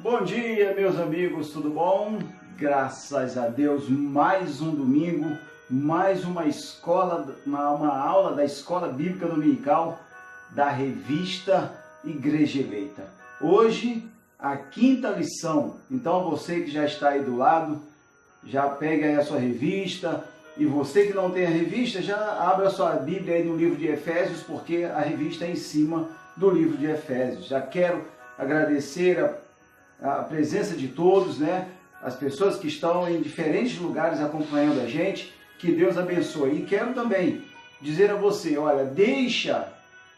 Bom dia, meus amigos, tudo bom? Graças a Deus, mais um domingo, mais uma aula da Escola Bíblica Dominical da revista Igreja Eleita. Hoje, a quinta lição. Então, você que já está aí do lado, já pega aí a sua revista. E você que não tem a revista, já abra a sua Bíblia aí no livro de Efésios, porque a revista é em cima do livro de Efésios. Já quero agradecer a presença de todos, né? As pessoas que estão em diferentes lugares acompanhando a gente. Que Deus abençoe. E quero também dizer a você, olha, deixa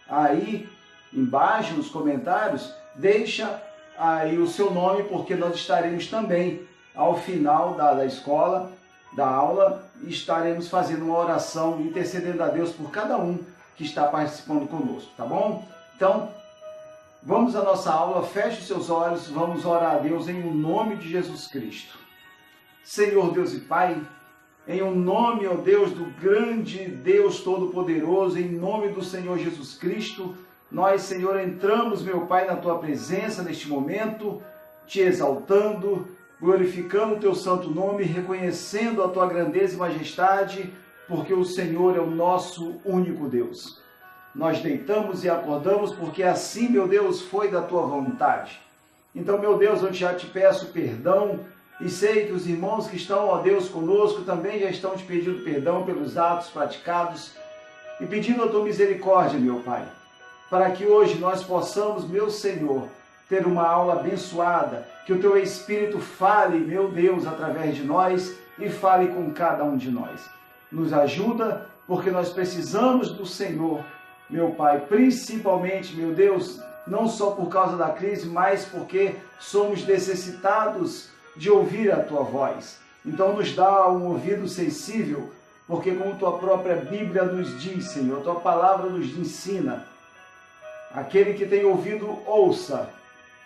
aí embaixo nos comentários, deixa aí o seu nome, porque nós estaremos também ao final da escola, da aula, estaremos fazendo uma oração, intercedendo a Deus por cada um que está participando conosco, tá bom? Então, vamos à nossa aula, feche os seus olhos, vamos orar a Deus em nome de Jesus Cristo. Senhor Deus e Pai, em nome, ó Deus, do grande Deus Todo-Poderoso, em nome do Senhor Jesus Cristo, nós, Senhor, entramos, meu Pai, na Tua presença neste momento, Te exaltando, glorificando o Teu santo nome, reconhecendo a Tua grandeza e majestade, porque o Senhor é o nosso único Deus. Nós deitamos e acordamos porque assim, meu Deus, foi da Tua vontade. Então, meu Deus, eu já te peço perdão e sei que os irmãos que estão, ó Deus, conosco também já estão te pedindo perdão pelos atos praticados e pedindo a Tua misericórdia, meu Pai, para que hoje nós possamos, meu Senhor, ter uma aula abençoada, que o Teu Espírito fale, meu Deus, através de nós e fale com cada um de nós. Nos ajuda, porque nós precisamos do Senhor, meu Pai, principalmente, meu Deus, não só por causa da crise, mas porque somos necessitados de ouvir a Tua voz. Então nos dá um ouvido sensível, porque como Tua própria Bíblia nos diz, Senhor, Tua palavra nos ensina, aquele que tem ouvido, ouça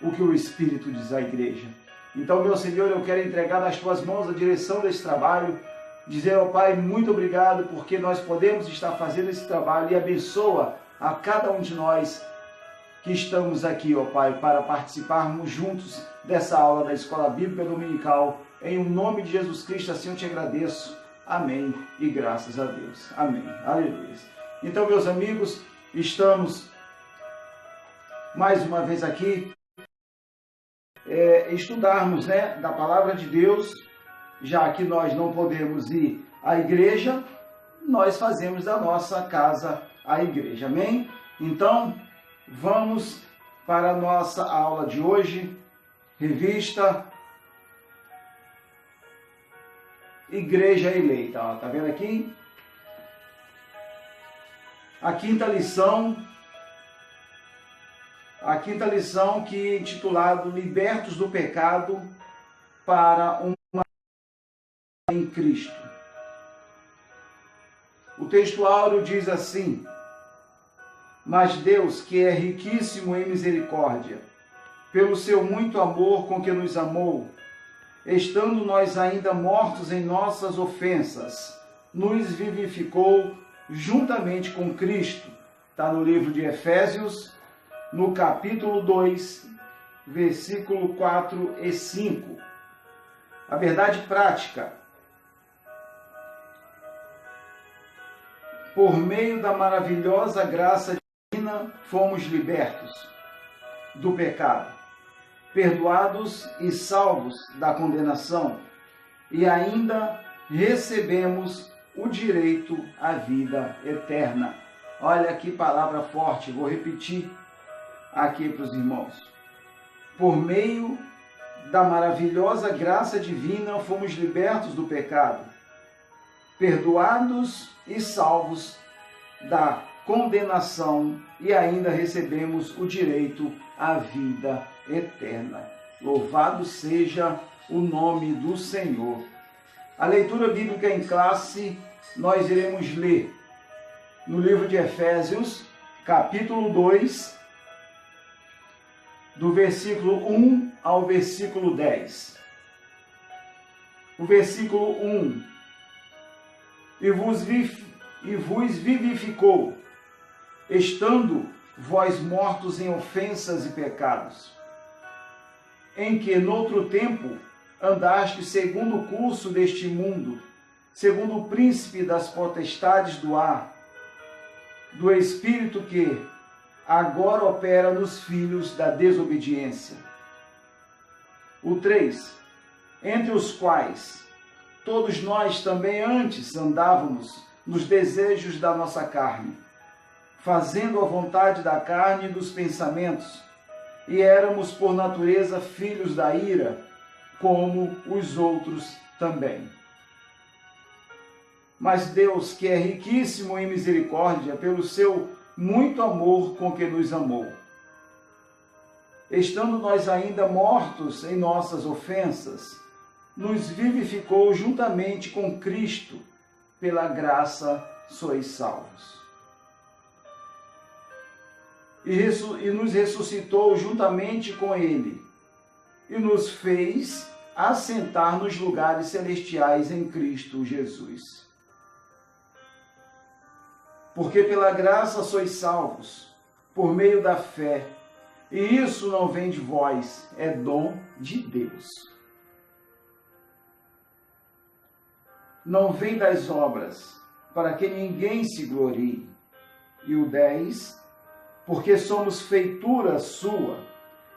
o que o Espírito diz à igreja. Então, meu Senhor, eu quero entregar nas Tuas mãos a direção desse trabalho, dizer ao Pai, muito obrigado, porque nós podemos estar fazendo esse trabalho e abençoa a cada um de nós que estamos aqui, ó Pai, para participarmos juntos dessa aula da Escola Bíblica Dominical. Em nome de Jesus Cristo, assim eu te agradeço. Amém e graças a Deus. Amém. Aleluia. Então, meus amigos, estamos mais uma vez aqui estudarmos, né, da Palavra de Deus, já que nós não podemos ir à igreja, nós fazemos da nossa casa a igreja. Amém? Então, vamos para a nossa aula de hoje, revista Igreja Eleita. Ó, tá vendo aqui? A quinta lição que é intitulado Libertos do Pecado para uma em Cristo. O texto áureo diz assim: mas Deus, que é riquíssimo em misericórdia, pelo seu muito amor com que nos amou, estando nós ainda mortos em nossas ofensas, nos vivificou juntamente com Cristo. Está no livro de Efésios, no capítulo 2, versículo 4 e 5. A verdade prática: por meio da maravilhosa graça divina, fomos libertos do pecado, perdoados e salvos da condenação, e ainda recebemos o direito à vida eterna. Olha que palavra forte, vou repetir aqui para os irmãos. Por meio da maravilhosa graça divina, fomos libertos do pecado, perdoados e salvos da condenação, e ainda recebemos o direito à vida eterna. Louvado seja o nome do Senhor. A leitura bíblica em classe, nós iremos ler no livro de Efésios, capítulo 2, do versículo 1 ao versículo 10. O versículo 1: e vos vivificou, estando vós mortos em ofensas e pecados, em que noutro tempo andaste segundo o curso deste mundo, segundo o príncipe das potestades do ar, do espírito que agora opera nos filhos da desobediência. O 3. Entre os quais todos nós também antes andávamos nos desejos da nossa carne, fazendo a vontade da carne e dos pensamentos, e éramos por natureza filhos da ira, como os outros também. Mas Deus, que é riquíssimo em misericórdia, pelo seu muito amor com que nos amou, estando nós ainda mortos em nossas ofensas, nos vivificou juntamente com Cristo, pela graça sois salvos. E nos ressuscitou juntamente com Ele, e nos fez assentar nos lugares celestiais em Cristo Jesus. Porque pela graça sois salvos, por meio da fé, e isso não vem de vós, é dom de Deus. Não vem das obras, para que ninguém se glorie. E o 10, porque somos feitura sua,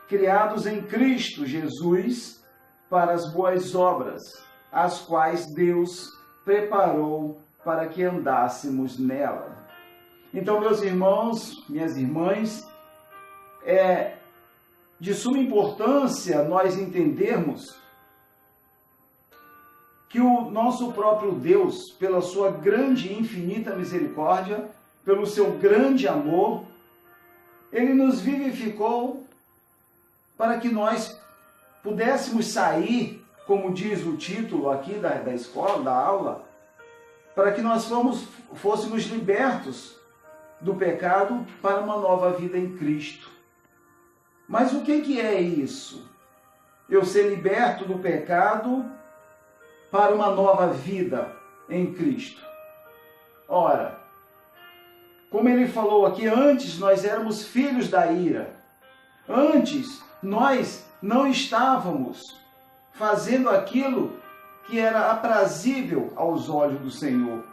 criados em Cristo Jesus, para as boas obras, as quais Deus preparou para que andássemos nela. Então, meus irmãos, minhas irmãs, é de suma importância nós entendermos que o nosso próprio Deus, pela sua grande e infinita misericórdia, pelo seu grande amor, Ele nos vivificou para que nós pudéssemos sair, como diz o título aqui da escola, da aula, para que nós fôssemos libertos do pecado para uma nova vida em Cristo. Mas o que é isso? Eu ser liberto do pecado para uma nova vida em Cristo. Ora, como ele falou aqui, antes nós éramos filhos da ira. Antes nós não estávamos fazendo aquilo que era aprazível aos olhos do Senhor.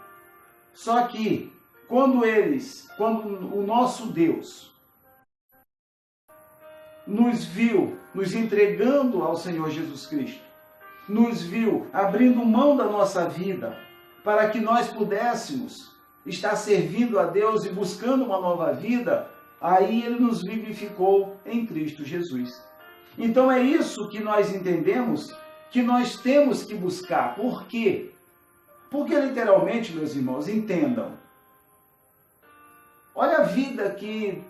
Só que quando o nosso Deus nos viu nos entregando ao Senhor Jesus Cristo, nos viu abrindo mão da nossa vida para que nós pudéssemos estar servindo a Deus e buscando uma nova vida, aí Ele nos vivificou em Cristo Jesus. Então é isso que nós entendemos que nós temos que buscar. Por quê? Porque literalmente, meus irmãos, entendam. Olha a vida que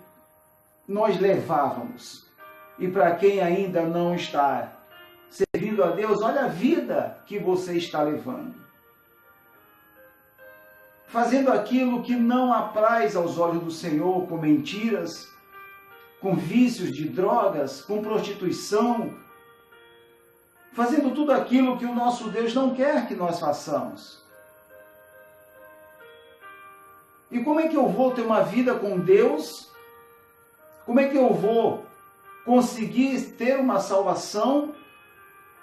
nós levávamos. E para quem ainda não está servindo a Deus, olha a vida que você está levando. Fazendo aquilo que não apraz aos olhos do Senhor, com mentiras, com vícios de drogas, com prostituição, fazendo tudo aquilo que o nosso Deus não quer que nós façamos. E como é que eu vou ter uma vida com Deus? Como é que eu vou conseguir ter uma salvação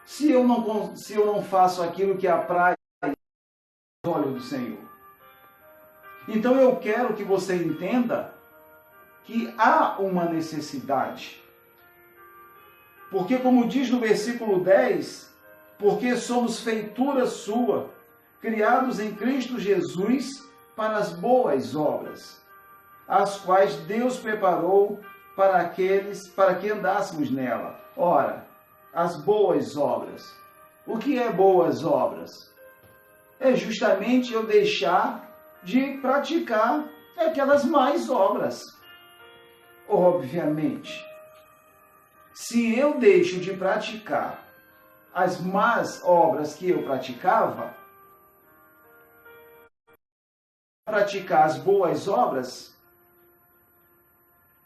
se eu não faço aquilo que apraz aos olhos do Senhor? Então eu quero que você entenda que há uma necessidade. Porque, como diz no versículo 10, porque somos feitura sua, criados em Cristo Jesus para as boas obras, as quais Deus preparou para que andássemos nela. Ora, as boas obras. O que é boas obras? É justamente eu deixar de praticar aquelas más obras. Obviamente, se eu deixo de praticar as más obras que eu praticava, praticar as boas obras,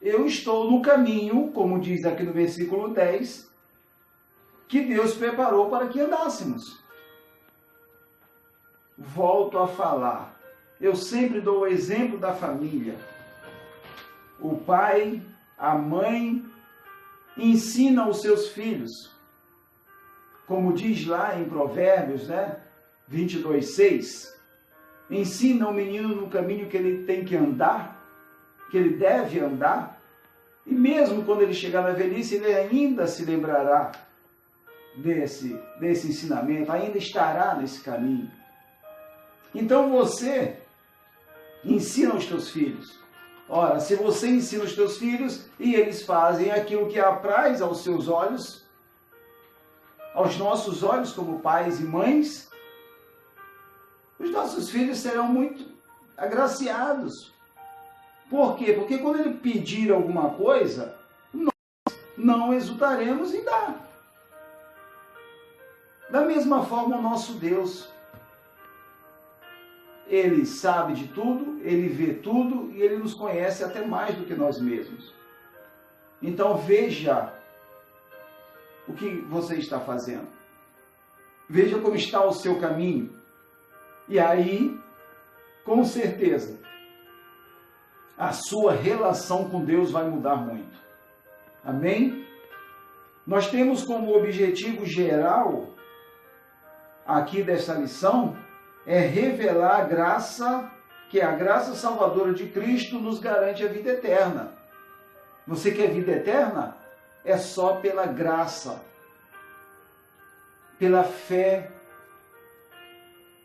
eu estou no caminho, como diz aqui no versículo 10, que Deus preparou para que andássemos. Volto a falar. Eu sempre dou o exemplo da família. o pai, a mãe, ensinam os seus filhos. Como diz lá em Provérbios, 22:6, ensina o menino no caminho que ele tem que andar, que ele deve andar, e mesmo quando ele chegar na velhice, ele ainda se lembrará desse ensinamento, ainda estará nesse caminho. Então você ensina os teus filhos. Ora, se você ensina os teus filhos e eles fazem aquilo que apraz aos seus olhos, aos nossos olhos como pais e mães, os nossos filhos serão muito agraciados. Por quê? Porque quando ele pedir alguma coisa, nós não hesitaremos em dar. Da mesma forma, o nosso Deus, Ele sabe de tudo, Ele vê tudo e Ele nos conhece até mais do que nós mesmos. Então veja o que você está fazendo. Veja como está o seu caminho. E aí, com certeza, a sua relação com Deus vai mudar muito. Amém? Nós temos como objetivo geral aqui dessa lição é revelar a graça, que a graça salvadora de Cristo nos garante a vida eterna. Você quer vida eterna? É só pela graça, pela fé.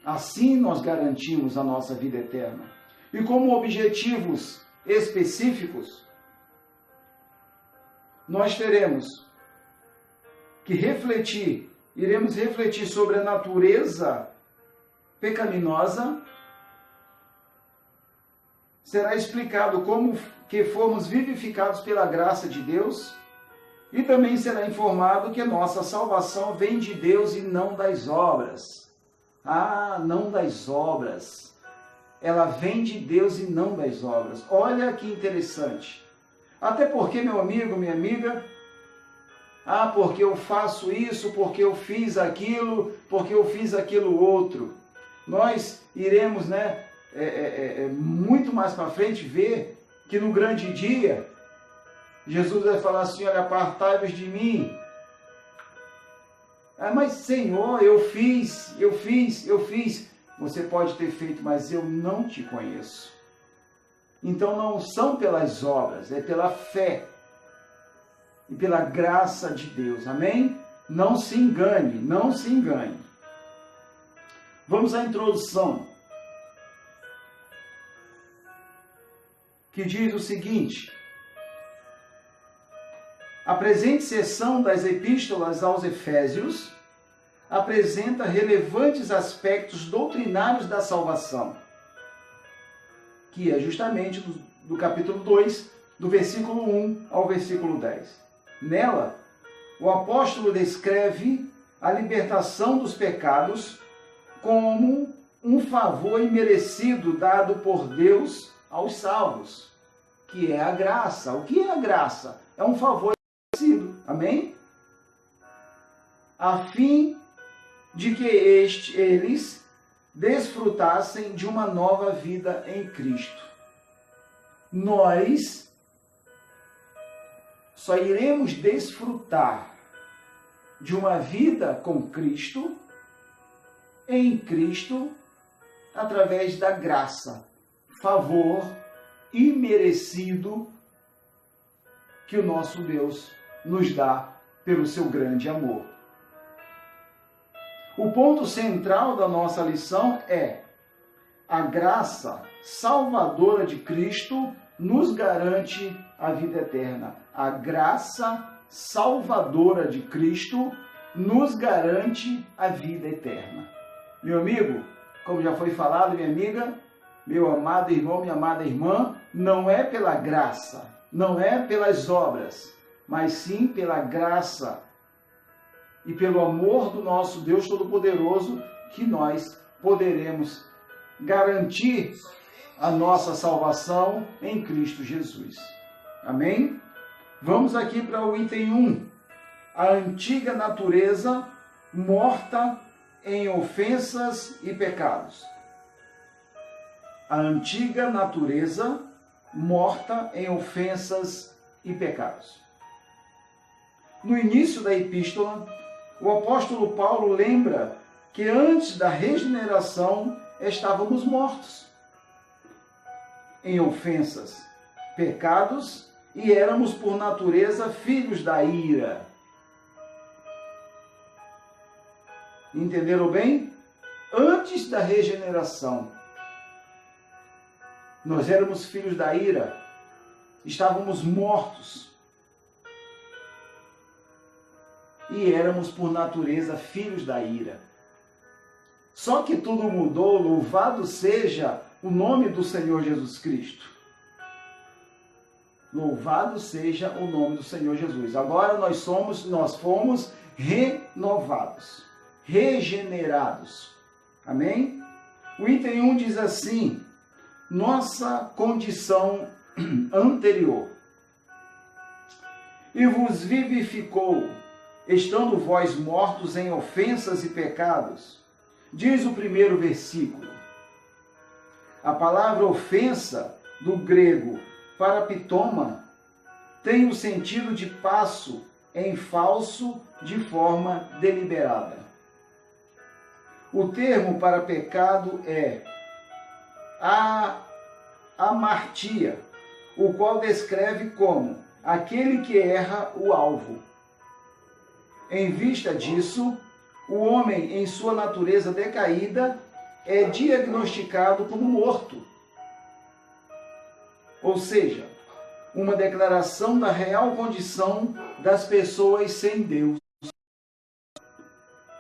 Assim nós garantimos a nossa vida eterna. E como objetivos específicos, nós iremos refletir sobre a natureza pecaminosa. Será explicado como que fomos vivificados pela graça de Deus. E também será informado que nossa salvação vem de Deus e não das obras. Não das obras. Ela vem de Deus e não das obras. Olha que interessante. Até porque, meu amigo, minha amiga, porque eu faço isso, porque eu fiz aquilo, porque eu fiz aquilo outro. Nós iremos, muito mais para frente ver que no grande dia, Jesus vai falar assim, olha, apartai-vos de mim. Mas Senhor, eu fiz. Você pode ter feito, mas eu não te conheço. Então não são pelas obras, é pela fé e pela graça de Deus. Amém? Não se engane, não se engane. Vamos à introdução, que diz o seguinte: a presente seção das epístolas aos Efésios apresenta relevantes aspectos doutrinários da salvação, que é justamente do capítulo 2, do versículo 1 ao versículo 10. Nela, o apóstolo descreve a libertação dos pecados como um favor imerecido dado por Deus aos salvos, que é a graça. O que é a graça? É um favor imerecido. Amém? A fim de que eles desfrutassem de uma nova vida em Cristo. Nós só iremos desfrutar de uma vida com Cristo, em Cristo, através da graça, favor imerecido que o nosso Deus nos dá pelo seu grande amor. O ponto central da nossa lição é: a graça salvadora de Cristo nos garante a vida eterna. A graça salvadora de Cristo nos garante a vida eterna. Meu amigo, como já foi falado, minha amiga, meu amado irmão, minha amada irmã, não é pela graça, não é pelas obras, mas sim pela graça e pelo amor do nosso Deus Todo-Poderoso que nós poderemos garantir a nossa salvação em Cristo Jesus. Amém? Vamos aqui para o item 1. A antiga natureza morta em ofensas e pecados. A antiga natureza morta em ofensas e pecados. No início da epístola, o apóstolo Paulo lembra que antes da regeneração estávamos mortos em ofensas, pecados e éramos por natureza filhos da ira. Entenderam bem? Antes da regeneração, nós éramos filhos da ira, estávamos mortos e éramos por natureza filhos da ira. Só que tudo mudou, louvado seja o nome do Senhor Jesus Cristo. Louvado seja o nome do Senhor Jesus. Agora nós fomos renovados, regenerados. Amém? O item 1 diz assim: nossa condição anterior. E vos vivificou, estando vós mortos em ofensas e pecados. Diz o primeiro versículo. A palavra ofensa, do grego parapitoma, tem o sentido de passo em falso de forma deliberada. O termo para pecado é amartia, o qual descreve como aquele que erra o alvo. Em vista disso, o homem, em sua natureza decaída, é diagnosticado como morto. Ou seja, uma declaração da real condição das pessoas sem Deus.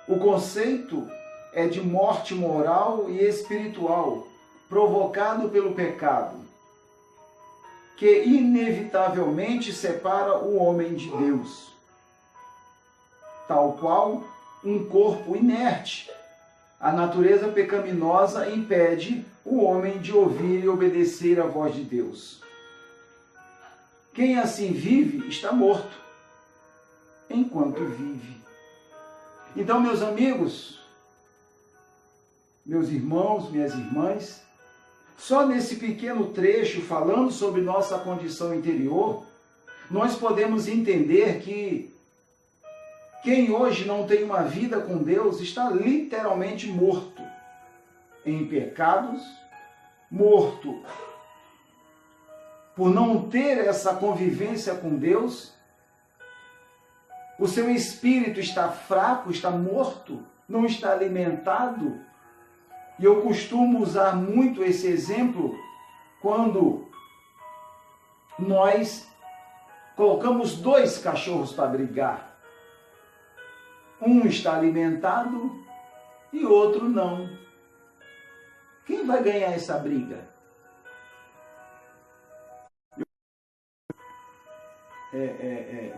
O conceito é de morte moral e espiritual, provocado pelo pecado, que inevitavelmente separa o homem de Deus, tal qual um corpo inerte. A natureza pecaminosa impede o homem de ouvir e obedecer à voz de Deus. Quem assim vive está morto, enquanto vive. Então, meus amigos, meus irmãos, minhas irmãs, só nesse pequeno trecho falando sobre nossa condição interior, nós podemos entender que quem hoje não tem uma vida com Deus está literalmente morto em pecados, morto por não ter essa convivência com Deus. O seu espírito está fraco, está morto, não está alimentado. E eu costumo usar muito esse exemplo quando nós colocamos dois cachorros para brigar. Um está alimentado e outro não. Quem vai ganhar essa briga?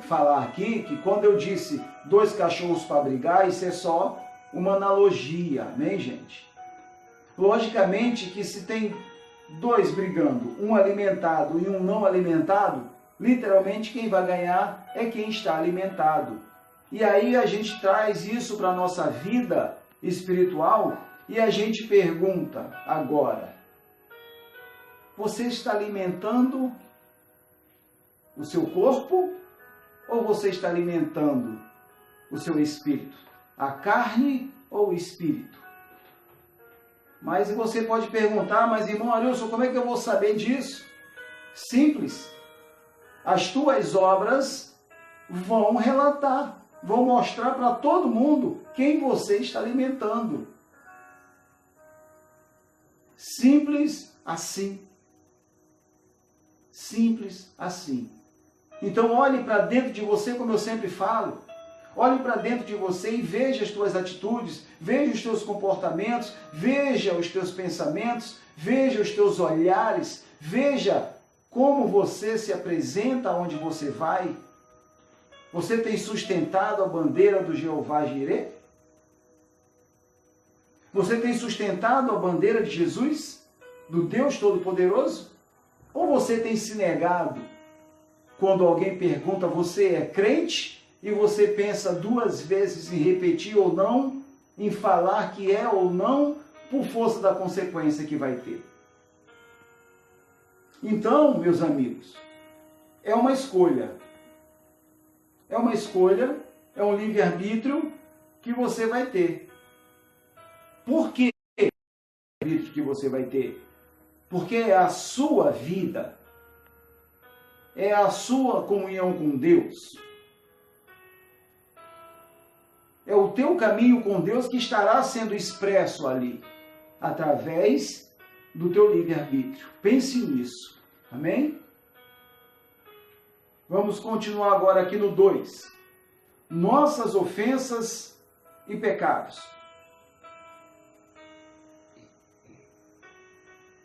Falar aqui que quando eu disse dois cachorros para brigar, isso é só uma analogia, amém, gente? Logicamente que se tem dois brigando, um alimentado e um não alimentado, literalmente quem vai ganhar é quem está alimentado. E aí a gente traz isso para a nossa vida espiritual e a gente pergunta agora: você está alimentando o seu corpo ou você está alimentando o seu espírito? A carne ou o espírito? Mas você pode perguntar: mas irmão Arilson, como é que eu vou saber disso? Simples. As tuas obras vão relatar, vão mostrar para todo mundo quem você está alimentando. Simples assim. Simples assim. Então olhe para dentro de você, como eu sempre falo. Olhe para dentro de você e veja as tuas atitudes, veja os teus comportamentos, veja os teus pensamentos, veja os teus olhares, veja como você se apresenta onde você vai. Você tem sustentado a bandeira do Jeová Jireh? Você tem sustentado a bandeira de Jesus, do Deus Todo-Poderoso? Ou você tem se negado quando alguém pergunta: você é crente? E você pensa duas vezes em repetir ou não, em falar que é ou não, por força da consequência que vai ter. Então, meus amigos, é uma escolha. É uma escolha, é um livre-arbítrio que você vai ter. Por que livre-arbítrio que você vai ter? Porque é a sua vida, é a sua comunhão com Deus. É o teu caminho com Deus que estará sendo expresso ali, através do teu livre-arbítrio. Pense nisso. Amém? Vamos continuar agora aqui no 2. Nossas ofensas e pecados.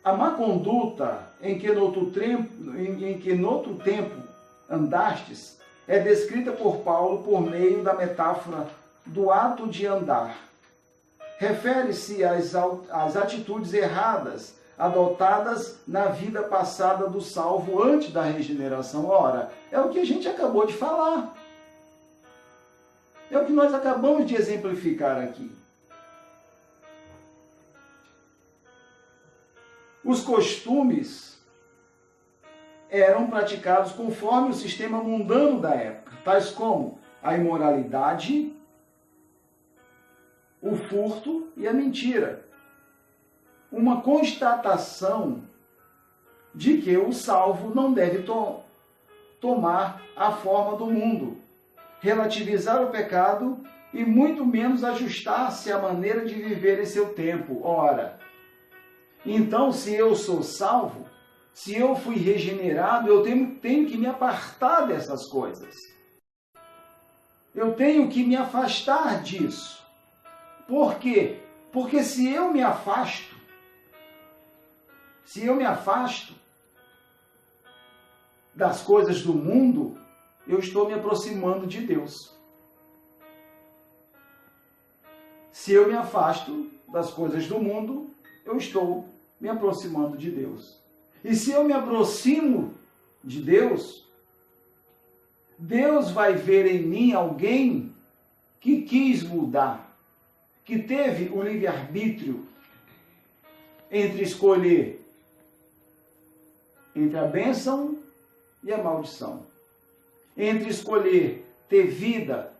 A má conduta em que noutro tempo andastes é descrita por Paulo por meio da metáfora do ato de andar. Refere-se às atitudes erradas adotadas na vida passada do salvo antes da regeneração. Ora, é o que a gente acabou de falar. É o que nós acabamos de exemplificar aqui. Os costumes eram praticados conforme o sistema mundano da época, tais como a imoralidade, o furto e a mentira. Uma constatação de que o salvo não deve tomar a forma do mundo, relativizar o pecado e muito menos ajustar-se à maneira de viver em seu tempo. Ora, então, se eu sou salvo, se eu fui regenerado, eu tenho que me apartar dessas coisas. Eu tenho que me afastar disso. Por quê? Porque se eu me afasto das coisas do mundo, eu estou me aproximando de Deus. Se eu me afasto das coisas do mundo, eu estou me aproximando de Deus. E se eu me aproximo de Deus, Deus vai ver em mim alguém que quis mudar, que teve o livre-arbítrio entre escolher entre a bênção e a maldição, entre escolher ter vida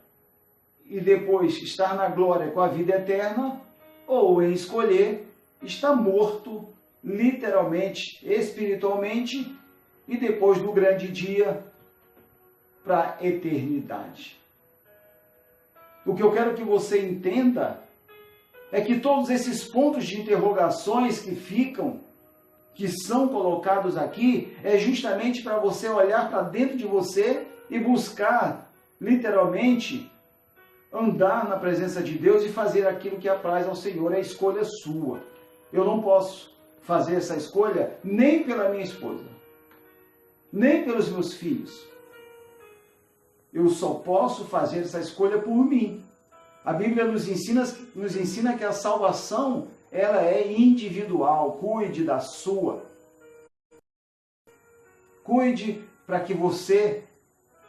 e depois estar na glória com a vida eterna, ou em escolher estar morto, literalmente, espiritualmente, e depois do grande dia, para a eternidade. O que eu quero que você entenda é que todos esses pontos de interrogações que são colocados aqui, é justamente para você olhar para dentro de você e buscar, literalmente, andar na presença de Deus e fazer aquilo que apraz ao Senhor. É a escolha sua. Eu não posso fazer essa escolha nem pela minha esposa, nem pelos meus filhos. Eu só posso fazer essa escolha por mim. A Bíblia nos ensina que a salvação, ela é individual. Cuide da sua. Cuide para que você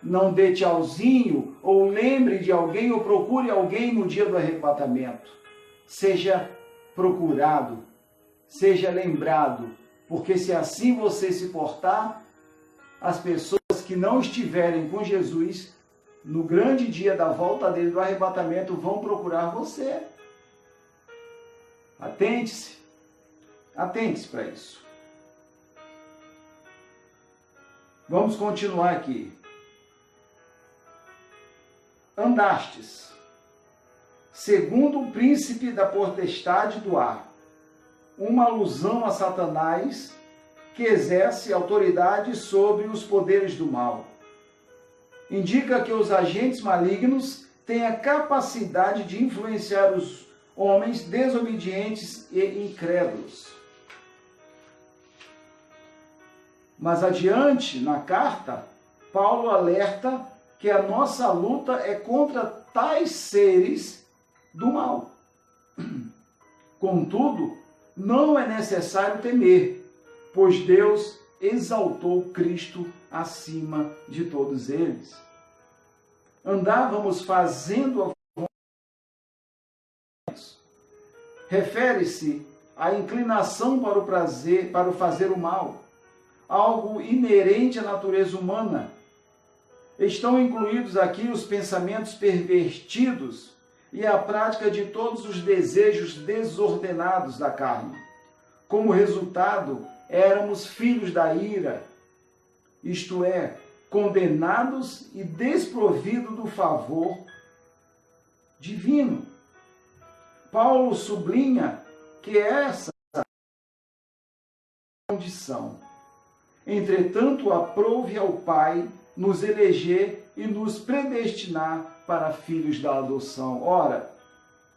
não dê tchauzinho, ou lembre de alguém, ou procure alguém no dia do arrebatamento. Seja procurado, seja lembrado, porque se assim você se portar, as pessoas que não estiverem com Jesus, no grande dia da volta dele, do arrebatamento, vão procurar você. Atente-se para isso. Vamos continuar aqui. Andastes, segundo o príncipe da potestade do ar, uma alusão a Satanás, que exerce autoridade sobre os poderes do mal. Indica que os agentes malignos têm a capacidade de influenciar os homens desobedientes e incrédulos. Mas adiante, na carta, Paulo alerta que a nossa luta é contra tais seres do mal. Contudo, não é necessário temer, pois Deus exaltou Cristo acima de todos eles. Andávamos fazendo a refere-se à inclinação para o prazer, para o fazer o mal. algo inerente à natureza humana. Estão incluídos aqui os pensamentos pervertidos e a prática de todos os desejos desordenados da carne. Como resultado, éramos filhos da ira, isto é, condenados e desprovidos do favor divino. Paulo sublinha que essa é a condição. Entretanto, aprouve ao Pai nos eleger e nos predestinar para filhos da adoção. Ora,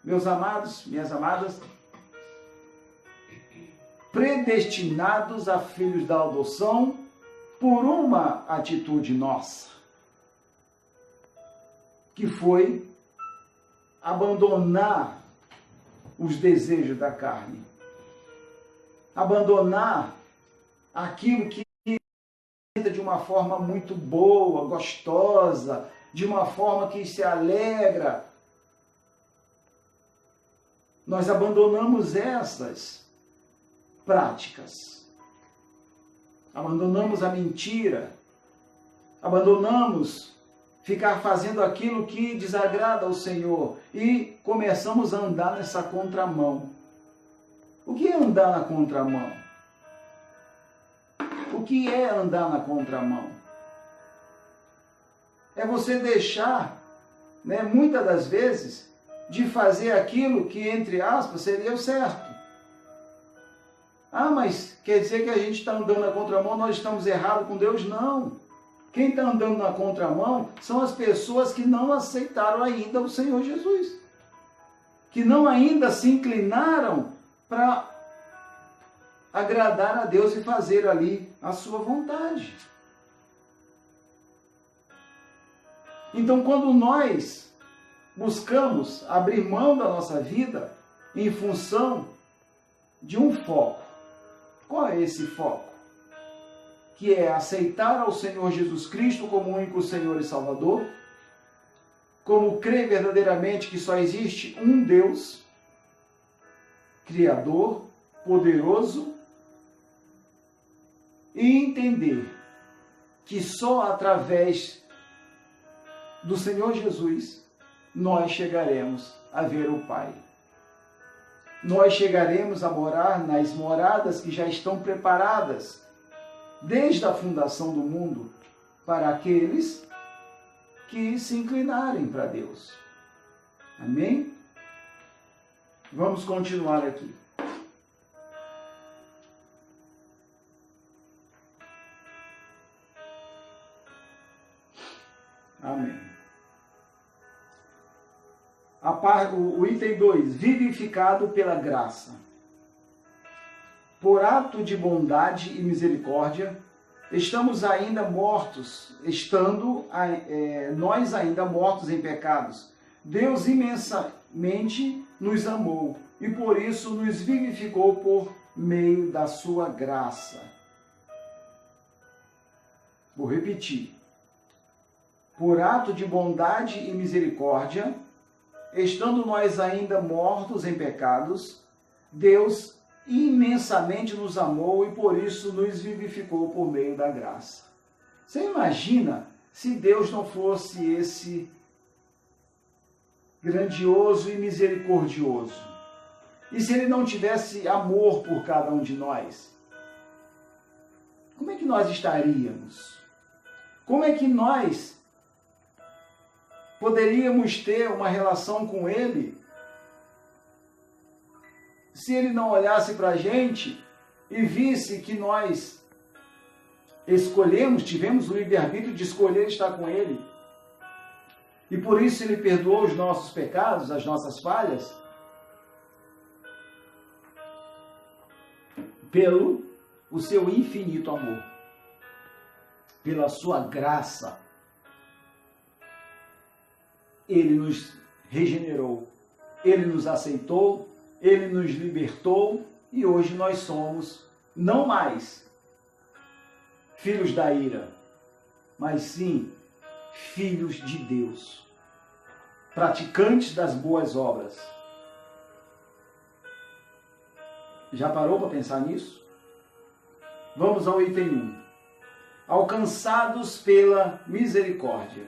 meus amados, minhas amadas, predestinados a filhos da adoção por uma atitude nossa, que foi abandonar os desejos da carne, abandonar aquilo que de uma forma muito boa, gostosa, de uma forma que se alegra. Nós abandonamos essas práticas. Abandonamos a mentira. Abandonamos ficar fazendo aquilo que desagrada ao Senhor e começamos a andar nessa contramão. O que é andar na contramão? O que é andar na contramão? É você deixar, muitas das vezes, de fazer aquilo que, entre aspas, seria o certo. Ah, mas quer dizer que a gente está andando na contramão, nós estamos errados com Deus? Não. Quem está andando na contramão são as pessoas que não aceitaram ainda o Senhor Jesus. Que não ainda se inclinaram para agradar a Deus e fazer ali a sua vontade. Então, quando nós buscamos abrir mão da nossa vida em função de um foco, qual é esse foco? Que é aceitar ao Senhor Jesus Cristo como único Senhor e Salvador, como crer verdadeiramente que só existe um Deus, Criador, poderoso, e entender que só através do Senhor Jesus nós chegaremos a ver o Pai. Nós chegaremos a morar nas moradas que já estão preparadas desde a fundação do mundo para aqueles que se inclinarem para Deus. Amém? Vamos continuar aqui. Amém. O item 2, vivificado pela graça. Por ato de bondade e misericórdia, estamos ainda mortos, nós ainda mortos em pecados. Deus imensamente nos amou e por isso nos vivificou por meio da sua graça. Vou repetir. Por ato de bondade e misericórdia, estando nós ainda mortos em pecados, Deus imensamente nos amou e por isso nos vivificou por meio da graça. Você imagina se Deus não fosse esse grandioso e misericordioso? E se Ele não tivesse amor por cada um de nós? Como é que nós estaríamos? Como é que nós poderíamos ter uma relação com Ele se Ele não olhasse para a gente e visse que nós tivemos o livre-arbítrio de escolher estar com Ele? E por isso Ele perdoou os nossos pecados, as nossas falhas, pelo o seu infinito amor, pela sua graça. Ele nos regenerou, Ele nos aceitou, Ele nos libertou e hoje nós somos não mais filhos da ira, mas sim filhos de Deus, praticantes das boas obras. Já parou para pensar nisso? Vamos ao item 1. alcançados pela misericórdia.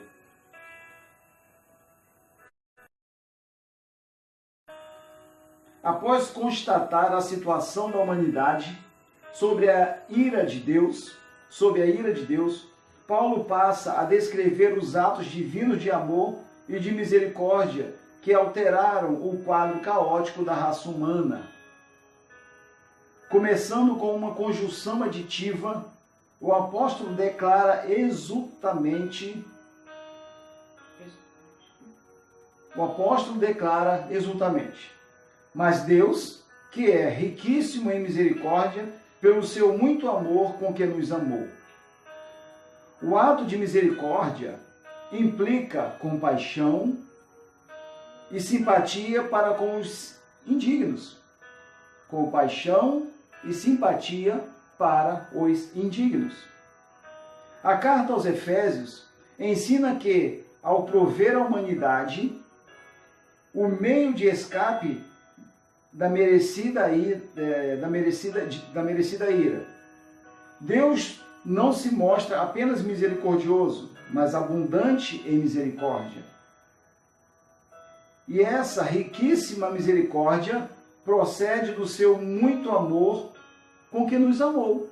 Após constatar a situação da humanidade sob a ira de Deus, Paulo passa a descrever os atos divinos de amor e de misericórdia que alteraram o quadro caótico da raça humana. Começando com uma conjunção aditiva, o apóstolo declara exultamente, mas Deus, que é riquíssimo em misericórdia, pelo seu muito amor com que nos amou. O ato de misericórdia implica compaixão e simpatia para com os indignos. Compaixão e simpatia para os indignos. A carta aos Efésios ensina que, ao prover à humanidade o meio de escape da merecida ira, Deus não se mostra apenas misericordioso, mas abundante em misericórdia. E essa riquíssima misericórdia procede do seu muito amor com que nos amou.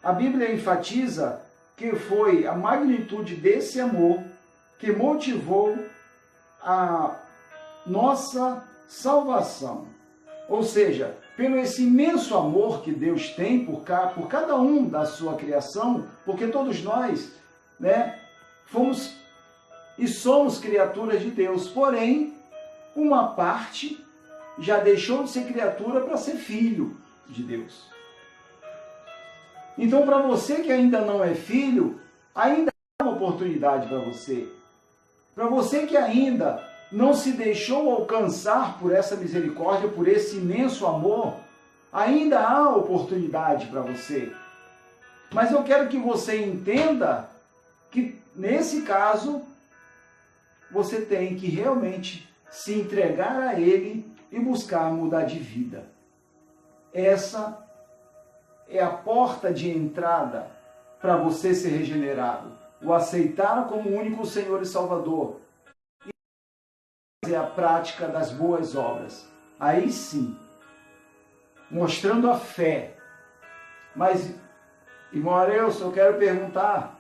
A Bíblia enfatiza que foi a magnitude desse amor que motivou a nossa salvação. Ou seja, pelo esse imenso amor que Deus tem por cada um da sua criação, porque todos nós, fomos e somos criaturas de Deus, porém, uma parte já deixou de ser criatura para ser filho de Deus. Então, para você que ainda não é filho, ainda há uma oportunidade para você. Para você que ainda não se deixou alcançar por essa misericórdia, por esse imenso amor, ainda há oportunidade para você. Mas eu quero que você entenda que, nesse caso, você tem que realmente se entregar a Ele e buscar mudar de vida. Essa é a porta de entrada para você ser regenerado. O aceitar como único Senhor e Salvador. E fazer a prática das boas obras. Aí sim, mostrando a fé. Mas, irmão Areus, eu quero perguntar,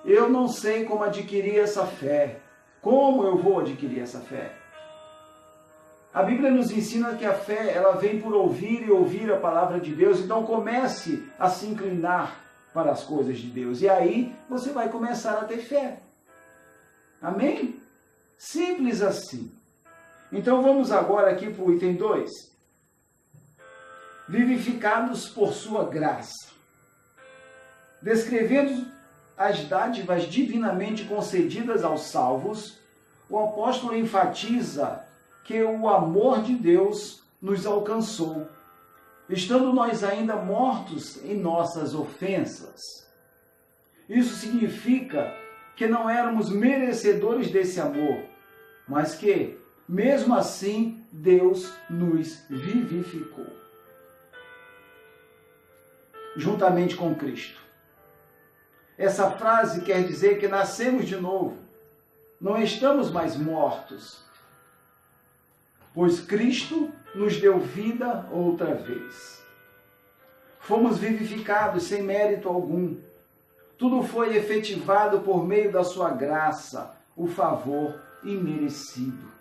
eu não sei como adquirir essa fé. Como eu vou adquirir essa fé? A Bíblia nos ensina que a fé, ela vem por ouvir e ouvir a palavra de Deus. Então comece a se inclinar para as coisas de Deus. E aí você vai começar a ter fé. Amém? Simples assim. Então vamos agora aqui para o item 2. Vivificados por sua graça. Descrevendo as dádivas divinamente concedidas aos salvos, o apóstolo enfatiza que o amor de Deus nos alcançou, estando nós ainda mortos em nossas ofensas. Isso significa que não éramos merecedores desse amor, mas que, mesmo assim, Deus nos vivificou, juntamente com Cristo. Essa frase quer dizer que nascemos de novo, não estamos mais mortos, pois Cristo nos deu vida outra vez. Fomos vivificados sem mérito algum. Tudo foi efetivado por meio da sua graça, o favor imerecido.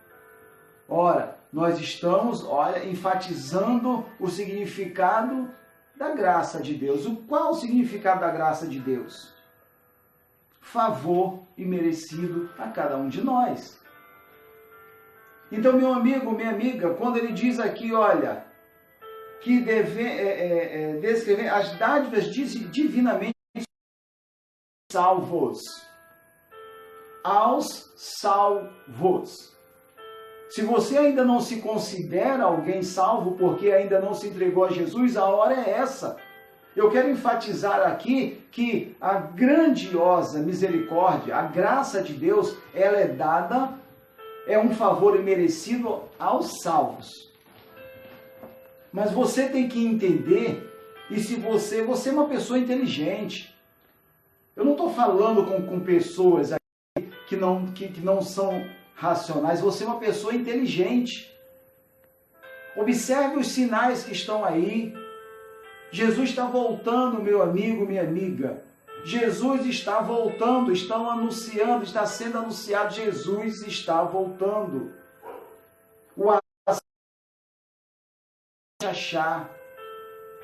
Ora, nós estamos, enfatizando o significado da graça de Deus. Qual o significado da graça de Deus? Favor imerecido a cada um de nós. Então, meu amigo, minha amiga, quando ele diz aqui, que descrever as dádivas divinamente salvos. Aos salvos. Se você ainda não se considera alguém salvo porque ainda não se entregou a Jesus, a hora é essa. Eu quero enfatizar aqui que a grandiosa misericórdia, a graça de Deus, ela é dada, é um favor imerecido aos salvos. Mas você tem que entender E se você é uma pessoa inteligente. Eu não estou falando com pessoas que não são racionais. Você é uma pessoa inteligente. Observe os sinais que estão aí. Jesus está voltando, meu amigo, minha amiga. Jesus está voltando, estão anunciando, está sendo anunciado, Jesus está voltando. O achar,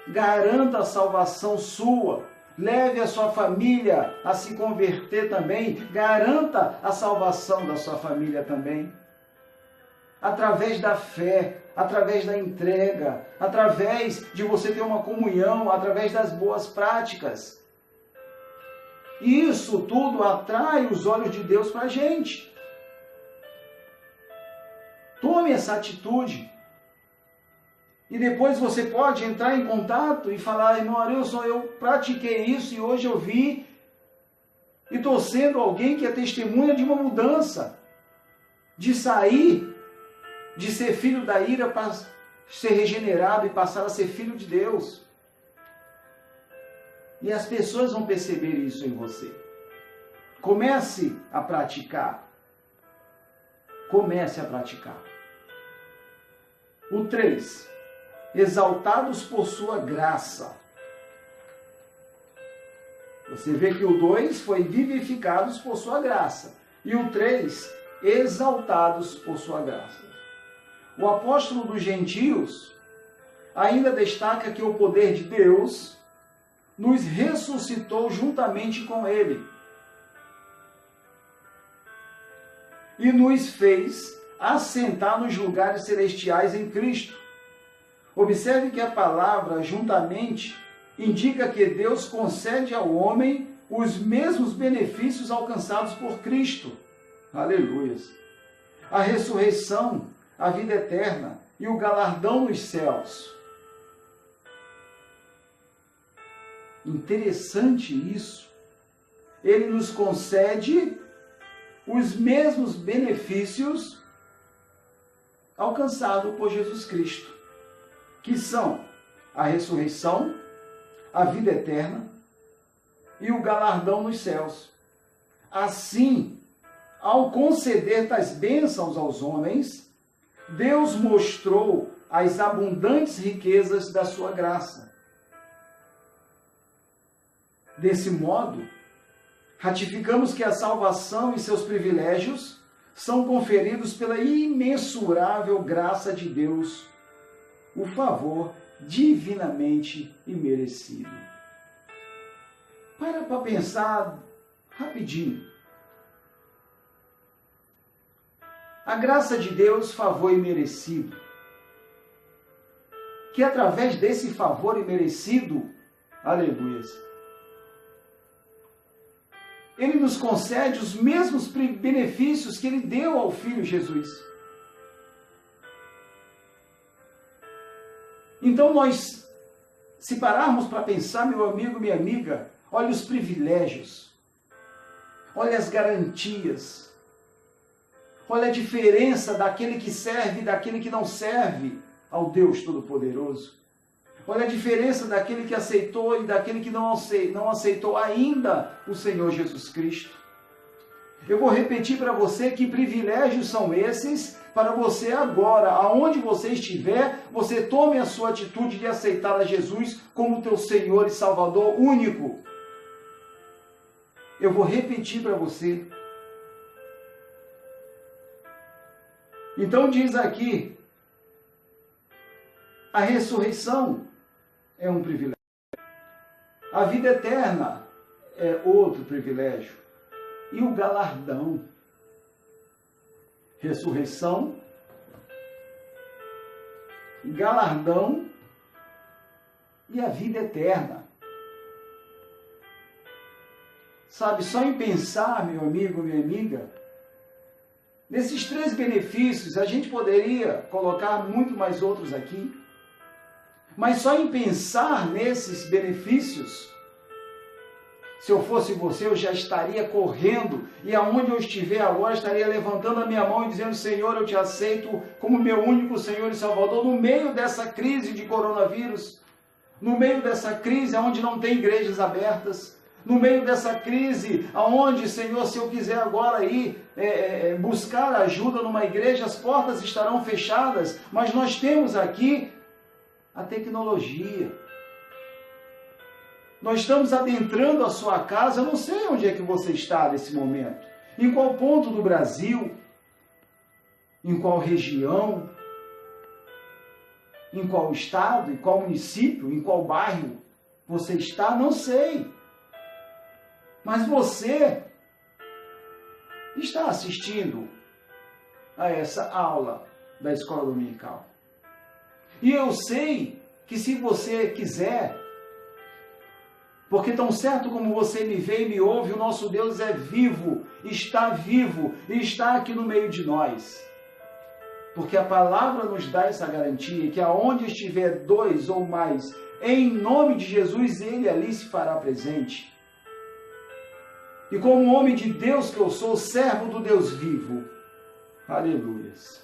garanta a salvação sua, leve a sua família a se converter também, garanta a salvação da sua família também. Através da fé, através da entrega, através de você ter uma comunhão, através das boas práticas. Isso tudo atrai os olhos de Deus para a gente. Tome essa atitude. E depois você pode entrar em contato e falar, irmão Arilson, eu pratiquei isso e hoje eu vi e estou sendo alguém que é testemunha de uma mudança, de sair, de ser filho da ira para ser regenerado e passar a ser filho de Deus. E as pessoas vão perceber isso em você. Comece a praticar. Comece a praticar. O 3. Exaltados por sua graça. Você vê que o 2 foi vivificados por sua graça. E o 3, exaltados por sua graça. O apóstolo dos gentios ainda destaca que o poder de Deus nos ressuscitou juntamente com Ele e nos fez assentar nos lugares celestiais em Cristo. Observe que a palavra juntamente indica que Deus concede ao homem os mesmos benefícios alcançados por Cristo. Aleluia! A ressurreição, a vida eterna e o galardão nos céus. Interessante isso. Ele nos concede os mesmos benefícios alcançados por Jesus Cristo, que são a ressurreição, a vida eterna e o galardão nos céus. Assim, ao conceder tais bênçãos aos homens, Deus mostrou as abundantes riquezas da sua graça. Desse modo, ratificamos que a salvação e seus privilégios são conferidos pela imensurável graça de Deus, o favor divinamente imerecido. Para pensar rapidinho. A graça de Deus, favor imerecido. Que através desse favor imerecido, aleluia, Ele nos concede os mesmos benefícios que Ele deu ao Filho Jesus. Então nós, se pararmos para pensar, meu amigo, minha amiga, olha os privilégios, olha as garantias, olha a diferença daquele que serve e daquele que não serve ao Deus Todo-Poderoso. Olha a diferença daquele que aceitou e daquele que não aceitou ainda o Senhor Jesus Cristo. Eu vou repetir para você que privilégios são esses para você agora, aonde você estiver, você tome a sua atitude de aceitar a Jesus como teu Senhor e Salvador único. Eu vou repetir para você. Então diz aqui, a ressurreição é um privilégio. A vida eterna é outro privilégio. E o galardão. Ressurreição, galardão e a vida eterna. Sabe, só em pensar, meu amigo, minha amiga, nesses 3 benefícios, a gente poderia colocar muito mais outros aqui, mas só em pensar nesses benefícios, se eu fosse você, eu já estaria correndo, e aonde eu estiver agora, estaria levantando a minha mão e dizendo, Senhor, eu te aceito como meu único Senhor e Salvador, no meio dessa crise de coronavírus, no meio dessa crise onde não tem igrejas abertas, no meio dessa crise onde, Senhor, se eu quiser agora ir buscar ajuda numa igreja, as portas estarão fechadas, mas nós temos aqui a tecnologia. Nós estamos adentrando a sua casa, eu não sei onde é que você está nesse momento, em qual ponto do Brasil, em qual região, em qual estado, em qual município, em qual bairro você está, não sei. Mas você está assistindo a essa aula da escola dominical. E eu sei que se você quiser, porque tão certo como você me vê e me ouve, o nosso Deus é vivo e está aqui no meio de nós. Porque a palavra nos dá essa garantia, que aonde estiver dois ou mais, em nome de Jesus, Ele ali se fará presente. E como homem de Deus que eu sou, servo do Deus vivo, aleluias.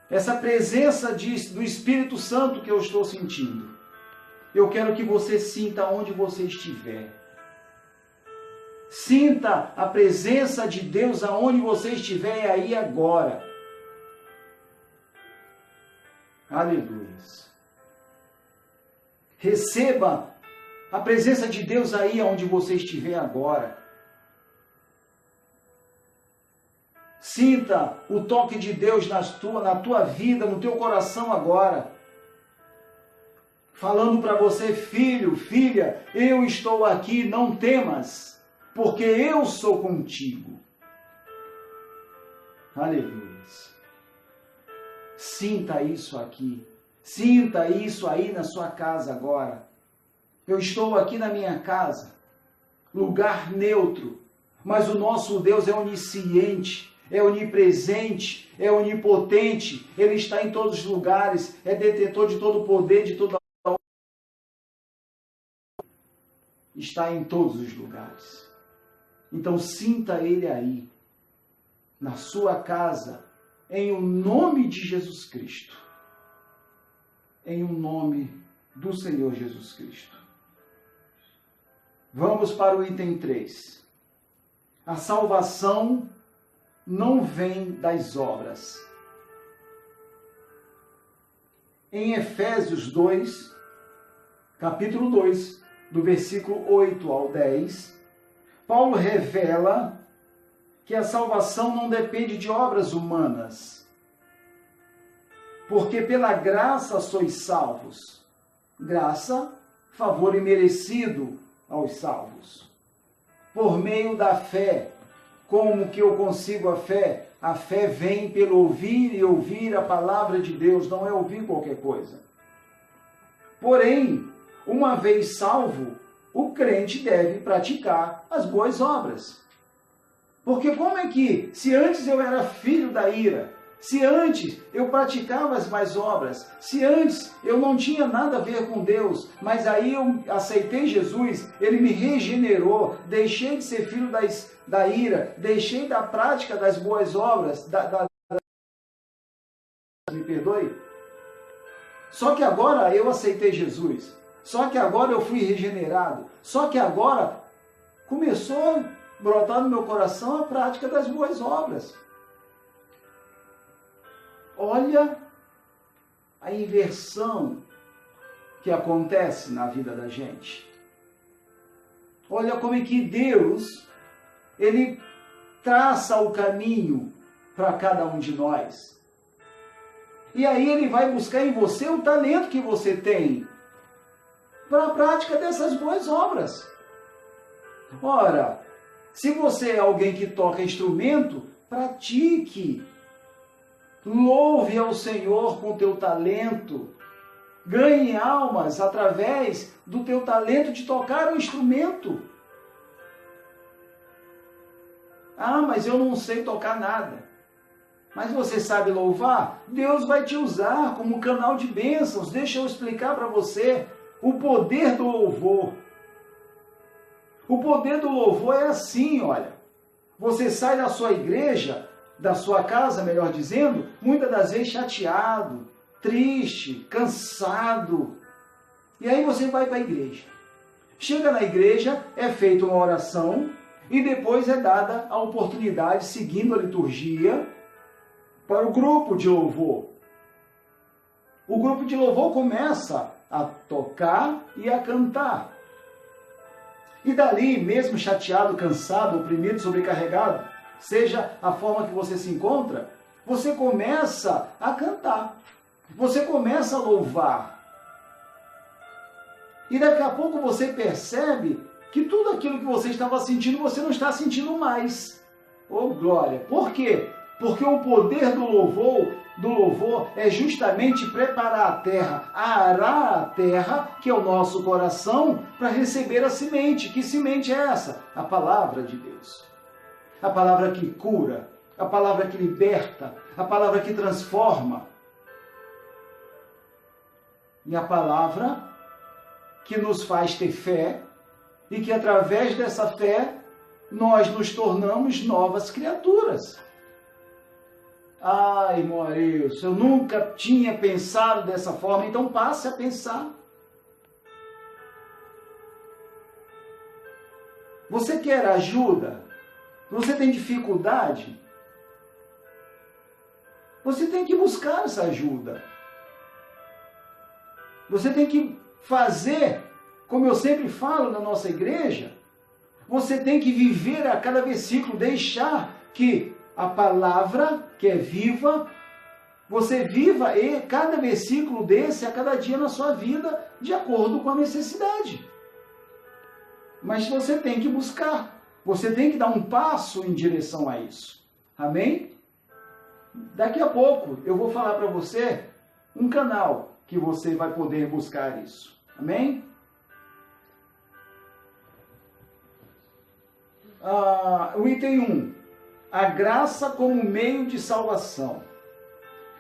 Essa presença do Espírito Santo que eu estou sentindo, eu quero que você sinta onde você estiver. Sinta a presença de Deus aonde você estiver aí agora. Aleluias. Receba a presença de Deus aí onde você estiver agora. Sinta o toque de Deus na tua vida, no teu coração agora. Falando para você, filho, filha, eu estou aqui, não temas, porque eu sou contigo. Aleluia. Sinta isso aqui. Sinta isso aí na sua casa agora. Eu estou aqui na minha casa, lugar neutro, mas o nosso Deus é onisciente, é onipresente, é onipotente, Ele está em todos os lugares, é detentor de todo o poder, de toda a... Está em todos os lugares. Então sinta Ele aí, na sua casa, em o nome de Jesus Cristo. Em o nome do Senhor Jesus Cristo. Vamos para o item 3. A salvação não vem das obras. Em Efésios 2, capítulo 2, do versículo 8 ao 10, Paulo revela que a salvação não depende de obras humanas, porque pela graça sois salvos. Graça, favor imerecido aos salvos. Por meio da fé. Como que eu consigo a fé? A fé vem pelo ouvir e ouvir a palavra de Deus, não é ouvir qualquer coisa. Porém, uma vez salvo, o crente deve praticar as boas obras. Porque como é que, se antes eu era filho da ira, se antes eu praticava as más obras, se antes eu não tinha nada a ver com Deus, mas aí eu aceitei Jesus, Ele me regenerou, deixei de ser filho da ira, deixei da prática das boas obras, me perdoe? Só que agora eu aceitei Jesus, só que agora eu fui regenerado, só que agora começou a brotar no meu coração a prática das boas obras. Olha a inversão que acontece na vida da gente. Olha como é que Deus, Ele traça o caminho para cada um de nós. E aí Ele vai buscar em você o talento que você tem para a prática dessas boas obras. Ora, se você é alguém que toca instrumento, pratique. Louve ao Senhor com o teu talento. Ganhe almas através do teu talento de tocar o instrumento. Ah, mas eu não sei tocar nada. Mas você sabe louvar? Deus vai te usar como canal de bênçãos. Deixa eu explicar para você o poder do louvor. O poder do louvor é assim, olha. Você sai da sua igreja, da sua casa, melhor dizendo, muitas das vezes chateado, triste, cansado, E aí você vai para a igreja. Chega na igreja, é feita uma oração e depois é dada a oportunidade, seguindo a liturgia, para o grupo de louvor. O grupo de louvor começa a tocar e a cantar. E dali, mesmo chateado, cansado, oprimido, sobrecarregado, seja a forma que você se encontra, você começa a cantar. Você começa a louvar. E daqui a pouco você percebe que tudo aquilo que você estava sentindo, você não está sentindo mais. Oh, glória! Por quê? Porque o poder do louvor é justamente preparar a terra, arar a terra, que é o nosso coração, para receber a semente. Que semente é essa? A palavra de Deus. A palavra que cura, a palavra que liberta, a palavra que transforma. E a palavra que nos faz ter fé e que através dessa fé nós nos tornamos novas criaturas. Ai, irmão Arilson, eu nunca tinha pensado dessa forma, então passe a pensar. Você quer ajuda? Você tem dificuldade? Você tem que buscar essa ajuda. Você tem que fazer, como eu sempre falo na nossa igreja, você tem que viver a cada versículo, deixar que a palavra, que é viva, você viva e cada versículo desse a cada dia na sua vida, de acordo com a necessidade. Mas você tem que buscar, você tem que dar um passo em direção a isso. Amém? Daqui a pouco eu vou falar para você um canal que você vai poder buscar isso. Amém? O item 1. A graça como meio de salvação.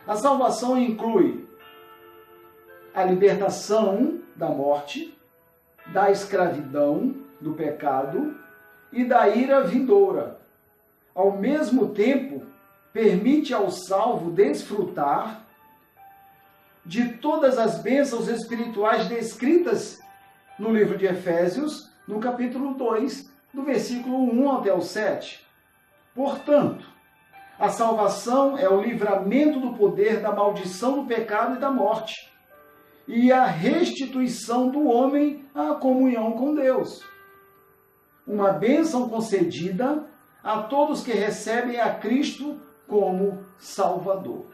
A salvação inclui a libertação da morte, da escravidão, do pecado e da ira vindoura. Ao mesmo tempo, permite ao salvo desfrutar de todas as bênçãos espirituais descritas no livro de Efésios, no capítulo 2, do versículo 1 até o 7. Portanto, a salvação é o livramento do poder da maldição do pecado e da morte, e a restituição do homem à comunhão com Deus. Uma bênção concedida a todos que recebem a Cristo como Salvador.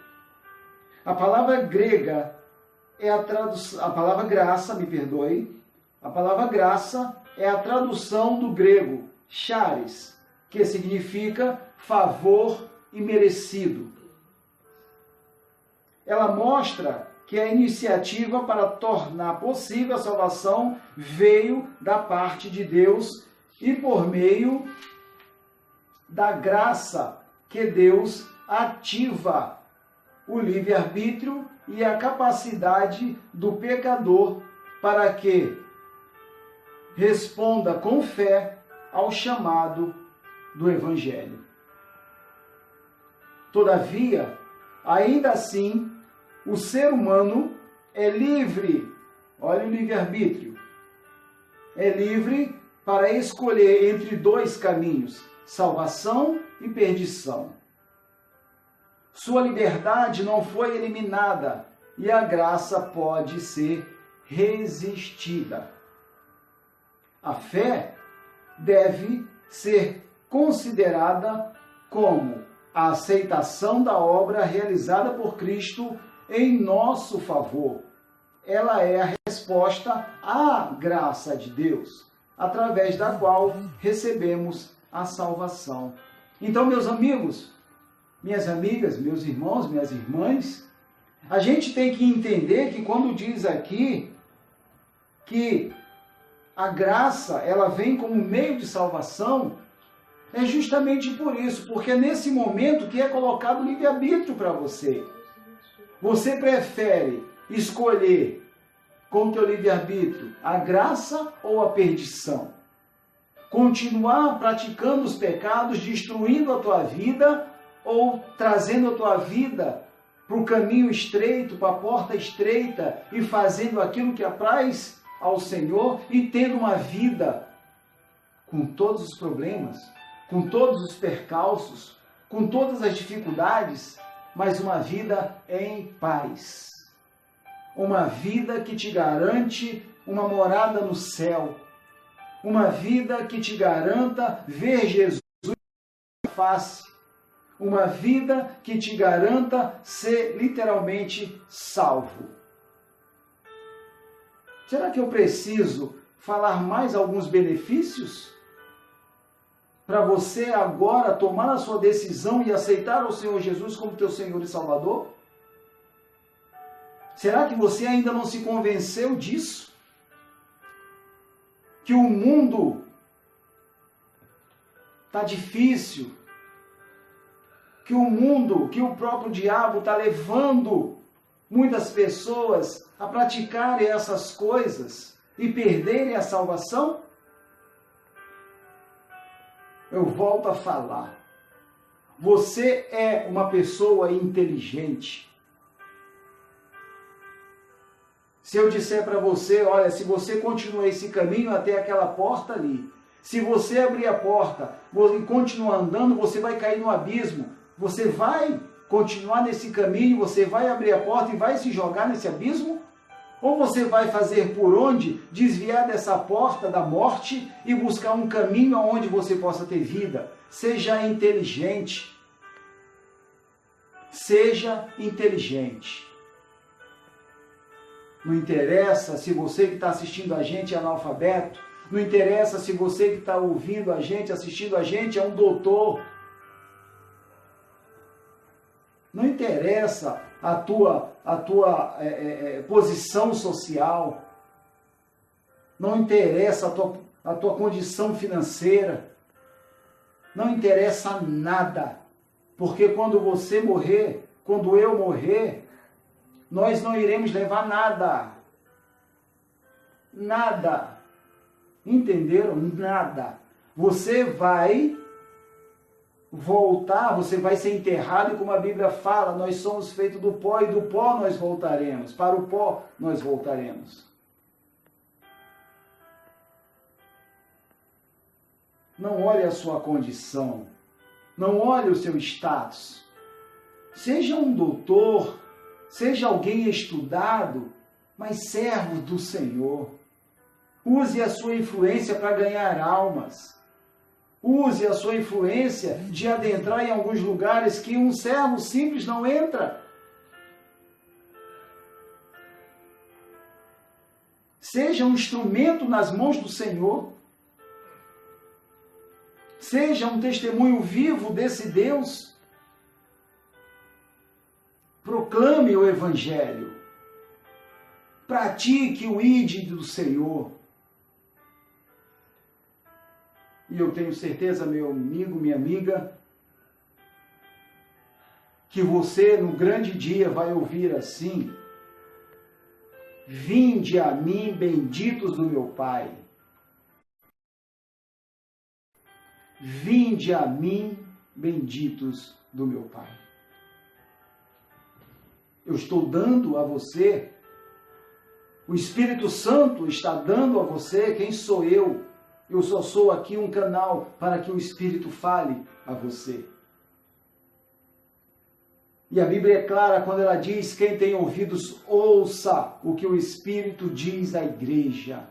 A palavra grega é a palavra graça, a palavra graça é a tradução do grego charis, que significa favor imerecido. Ela mostra que a iniciativa para tornar possível a salvação veio da parte de Deus e por meio da graça que Deus ativa o livre-arbítrio e a capacidade do pecador para que responda com fé ao chamado do Evangelho. Todavia, ainda assim, o ser humano é livre, olha o livre-arbítrio, é livre para escolher entre dois caminhos, salvação e perdição. Sua liberdade não foi eliminada e a graça pode ser resistida. A fé deve ser considerada como a aceitação da obra realizada por Cristo em nosso favor. Ela é a resposta à graça de Deus, através da qual recebemos a salvação. Então, meus amigos, minhas amigas, meus irmãos, minhas irmãs, a gente tem que entender que quando diz aqui que a graça, ela vem como meio de salvação, é justamente por isso, porque é nesse momento que é colocado o livre-arbítrio para você. Você prefere escolher com o teu livre-arbítrio a graça ou a perdição? Continuar praticando os pecados, destruindo a tua vida, ou trazendo a tua vida para o caminho estreito, para a porta estreita e fazendo aquilo que apraz ao Senhor e tendo uma vida com todos os problemas, com todos os percalços, com todas as dificuldades, mas uma vida em paz. Uma vida que te garante uma morada no céu. Uma vida que te garanta ver Jesus na face. Uma vida que te garanta ser literalmente salvo. Será que eu preciso falar mais alguns benefícios para você agora tomar a sua decisão e aceitar o Senhor Jesus como teu Senhor e Salvador? Será que você ainda não se convenceu disso? Que o mundo está difícil, que o mundo, que o próprio diabo está levando muitas pessoas a praticarem essas coisas e perderem a salvação? Eu volto a falar. Você é uma pessoa inteligente. Se eu disser para você, olha, se você continuar esse caminho até aquela porta ali, se você abrir a porta e continuar andando, você vai cair no abismo. Você vai continuar nesse caminho, você vai abrir a porta e vai se jogar nesse abismo? Ou você vai fazer por onde? Desviar dessa porta da morte e buscar um caminho onde você possa ter vida. Seja inteligente. Seja inteligente. Não interessa se você que está assistindo a gente é analfabeto. Não interessa se você que está ouvindo a gente, assistindo a gente, é um doutor. Não interessa a tua posição social. Não interessa a tua condição financeira. Não interessa nada. Porque quando você morrer, quando eu morrer, nós não iremos levar nada. Nada. Entenderam? Nada. Você vai voltar, você vai ser enterrado, e como a Bíblia fala, nós somos feitos do pó e do pó nós voltaremos. Para o pó nós voltaremos. Não olhe a sua condição. Não olhe o seu status. Seja um doutor, seja alguém estudado, mas servo do Senhor. Use a sua influência para ganhar almas. Use a sua influência de adentrar em alguns lugares que um servo simples não entra. Seja um instrumento nas mãos do Senhor. Seja um testemunho vivo desse Deus. Proclame o Evangelho. Pratique o ID do Senhor. E eu tenho certeza, meu amigo, minha amiga, que você no grande dia vai ouvir assim: vinde a mim, benditos do meu Pai. Vinde a mim, benditos do meu Pai. Eu estou dando a você, o Espírito Santo está dando a você. Quem sou eu? Eu só sou aqui um canal para que o Espírito fale a você. E a Bíblia é clara quando ela diz: quem tem ouvidos, ouça o que o Espírito diz à igreja.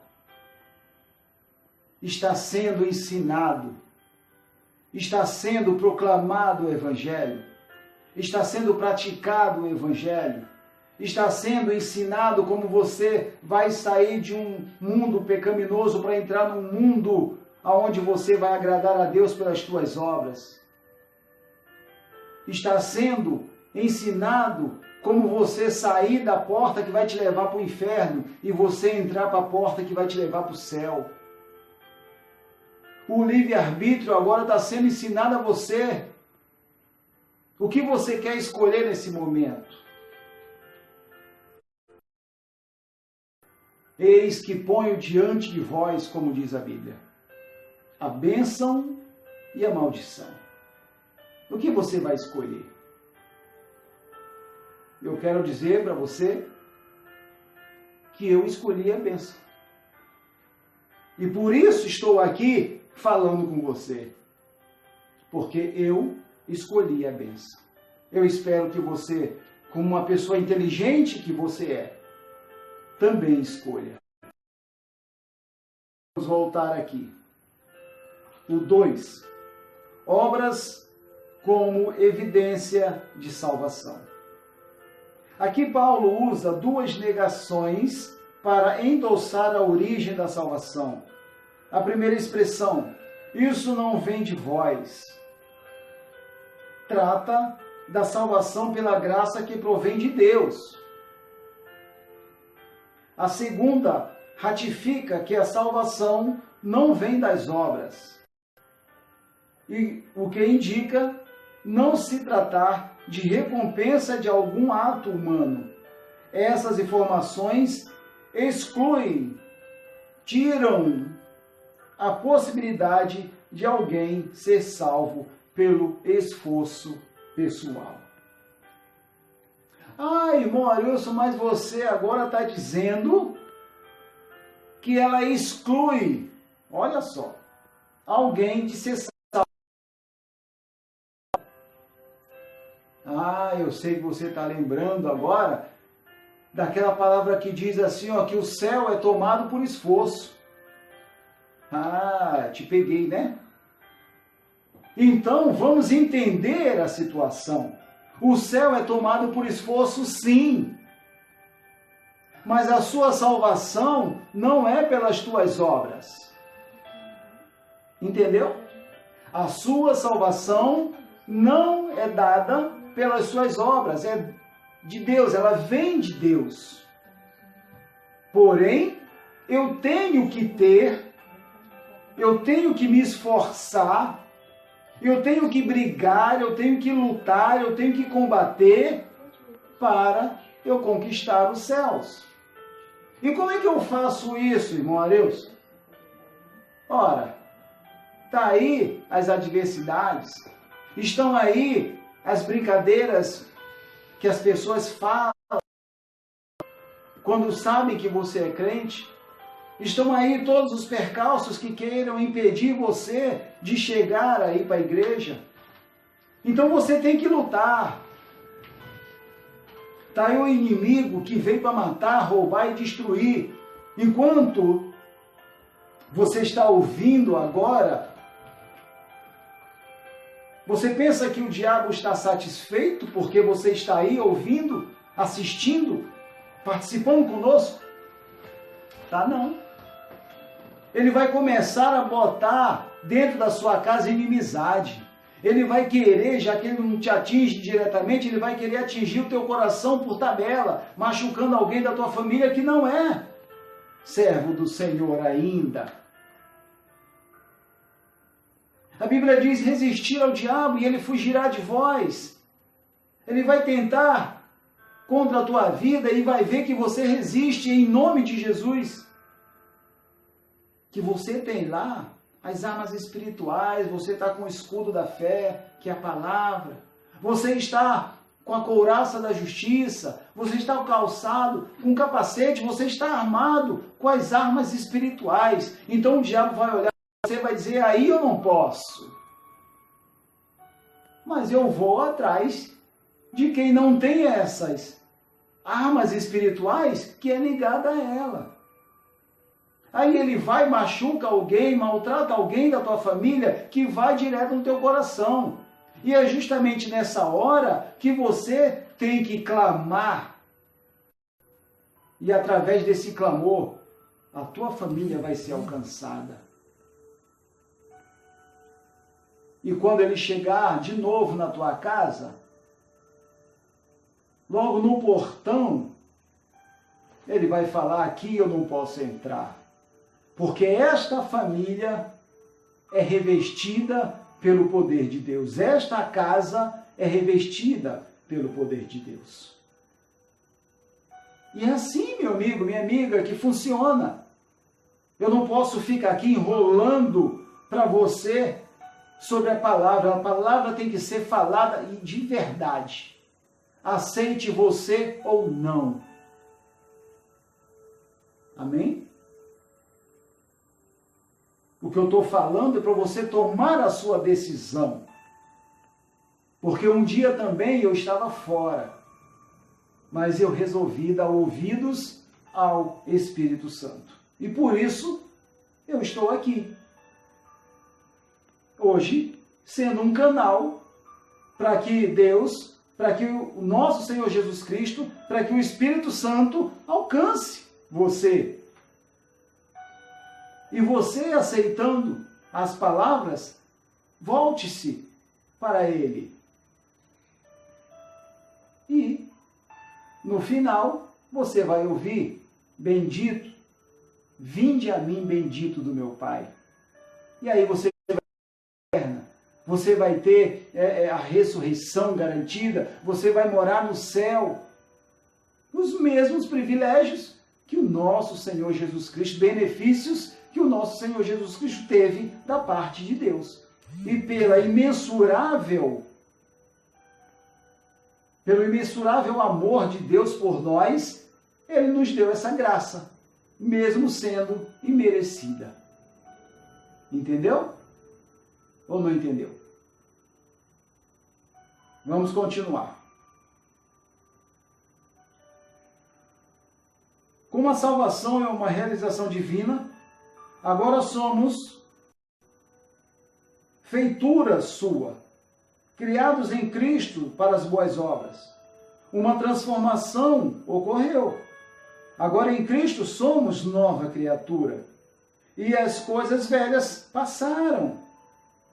Está sendo ensinado, está sendo proclamado o Evangelho, está sendo praticado o Evangelho, está sendo ensinado como você vai sair de um mundo pecaminoso para entrar num mundo onde você vai agradar a Deus pelas tuas obras. Está sendo ensinado como você sair da porta que vai te levar para o inferno e você entrar para a porta que vai te levar para o céu. O livre-arbítrio agora está sendo ensinado a você. O que você quer escolher nesse momento? Eis que ponho diante de vós, como diz a Bíblia, a bênção e a maldição. O que você vai escolher? Eu quero dizer para você que eu escolhi a bênção. E por isso estou aqui falando com você. Porque eu escolhi a bênção. Eu espero que você, como uma pessoa inteligente que você é, também escolha. Vamos voltar aqui. O 2. Obras como evidência de salvação. Aqui Paulo usa duas negações para endossar a origem da salvação. A primeira expressão, isso não vem de vós, trata da salvação pela graça que provém de Deus. A segunda ratifica que a salvação não vem das obras, e o que indica não se tratar de recompensa de algum ato humano. Essas informações excluem, tiram a possibilidade de alguém ser salvo pelo esforço pessoal. Ah, irmão Arilson, mas você agora está dizendo que ela exclui, olha só, alguém de ser salvo. Ah, eu sei que você está lembrando agora daquela palavra que diz assim, ó, que o céu é tomado por esforço. Ah, te peguei, né? Então, vamos entender a situação. O céu é tomado por esforço, sim. Mas a sua salvação não é pelas tuas obras. Entendeu? A sua salvação não é dada pelas suas obras, é de Deus, ela vem de Deus. Porém, eu tenho que me esforçar, eu tenho que brigar, eu tenho que lutar, eu tenho que combater para eu conquistar os céus. E como é que eu faço isso, irmão Arilson? Ora, está aí as adversidades, estão aí as brincadeiras que as pessoas falam quando sabem que você é crente. Estão aí todos os percalços que queiram impedir você de chegar aí para a igreja. Então você tem que lutar. Está aí o inimigo que veio para matar, roubar e destruir. Enquanto você está ouvindo agora, você pensa que o diabo está satisfeito porque você está aí ouvindo, assistindo, participando conosco? Tá não. Ele vai começar a botar dentro da sua casa inimizade. Ele vai querer, já que ele não te atinge diretamente, ele vai querer atingir o teu coração por tabela, machucando alguém da tua família que não é servo do Senhor ainda. A Bíblia diz, resistir ao diabo e ele fugirá de vós. Ele vai tentar contra a tua vida e vai ver que você resiste em nome de Jesus. Que você tem lá as armas espirituais, você está com o escudo da fé, que é a palavra. Você está com a couraça da justiça, você está calçado com capacete, você está armado com as armas espirituais. Então o diabo vai olhar, você vai dizer, aí eu não posso. Mas eu vou atrás de quem não tem essas armas espirituais, que é ligada a ela. Aí ele vai, machuca alguém, maltrata alguém da tua família, que vai direto no teu coração. E é justamente nessa hora que você tem que clamar. E através desse clamor, a tua família vai ser alcançada. E quando ele chegar de novo na tua casa, logo no portão, ele vai falar, aqui eu não posso entrar. Porque esta família é revestida pelo poder de Deus. Esta casa é revestida pelo poder de Deus. E é assim, meu amigo, minha amiga, que funciona. Eu não posso ficar aqui enrolando para você sobre a palavra. A palavra tem que ser falada de verdade. Aceite você ou não. Amém? O que eu estou falando é para você tomar a sua decisão. Porque um dia também eu estava fora, mas eu resolvi dar ouvidos ao Espírito Santo. E por isso eu estou aqui. Hoje, sendo um canal para que Deus, para que o nosso Senhor Jesus Cristo, para que o Espírito Santo alcance você. E você aceitando as palavras, volte-se para Ele. E, no final, você vai ouvir, bendito, vinde a mim, bendito do meu Pai. E aí você vai ter a ressurreição garantida, você vai morar no céu, os mesmos privilégios que o nosso Senhor Jesus Cristo, benefícios que o nosso Senhor Jesus Cristo teve da parte de Deus. E pelo imensurável amor de Deus por nós, Ele nos deu essa graça, mesmo sendo imerecida. Entendeu? Ou não entendeu? Vamos continuar. Como a salvação é uma realização divina, agora somos feitura sua, criados em Cristo para as boas obras. Uma transformação ocorreu. Agora em Cristo somos nova criatura. E as coisas velhas passaram.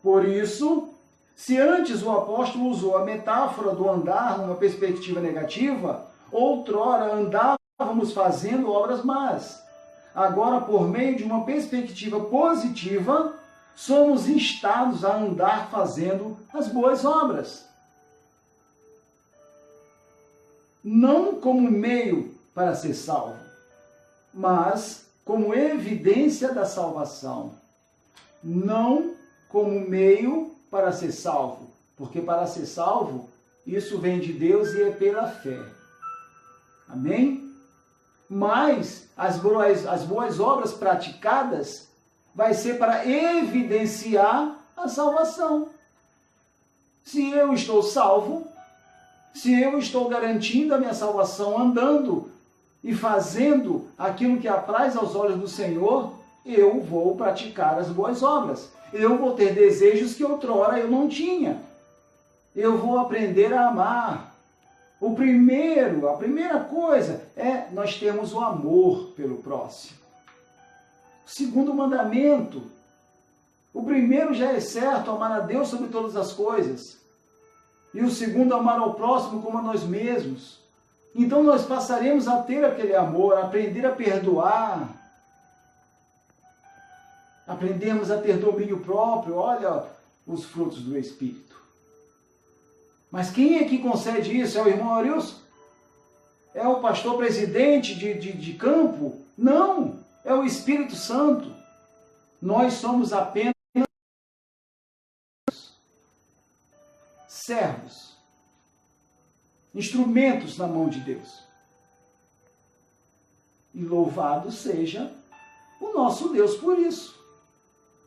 Por isso, se antes o apóstolo usou a metáfora do andar numa perspectiva negativa, outrora andávamos fazendo obras más. Agora, por meio de uma perspectiva positiva, somos instados a andar fazendo as boas obras. Não como meio para ser salvo, mas como evidência da salvação. Não como meio para ser salvo, porque para ser salvo, isso vem de Deus e é pela fé. Amém? Mas as boas obras praticadas vai ser para evidenciar a salvação. Se eu estou salvo, se eu estou garantindo a minha salvação andando e fazendo aquilo que apraz aos olhos do Senhor, eu vou praticar as boas obras. Eu vou ter desejos que outrora eu não tinha. Eu vou aprender a amar. A primeira coisa é nós termos o amor pelo próximo. O segundo mandamento. O primeiro já é certo, amar a Deus sobre todas as coisas. E o segundo, amar ao próximo como a nós mesmos. Então nós passaremos a ter aquele amor, a aprender a perdoar. Aprendemos a ter domínio próprio. Olha os frutos do Espírito. Mas quem é que concede isso? É o irmão Arilson? É o pastor presidente de campo? Não, é o Espírito Santo. Nós somos apenas servos, instrumentos na mão de Deus. E louvado seja o nosso Deus por isso.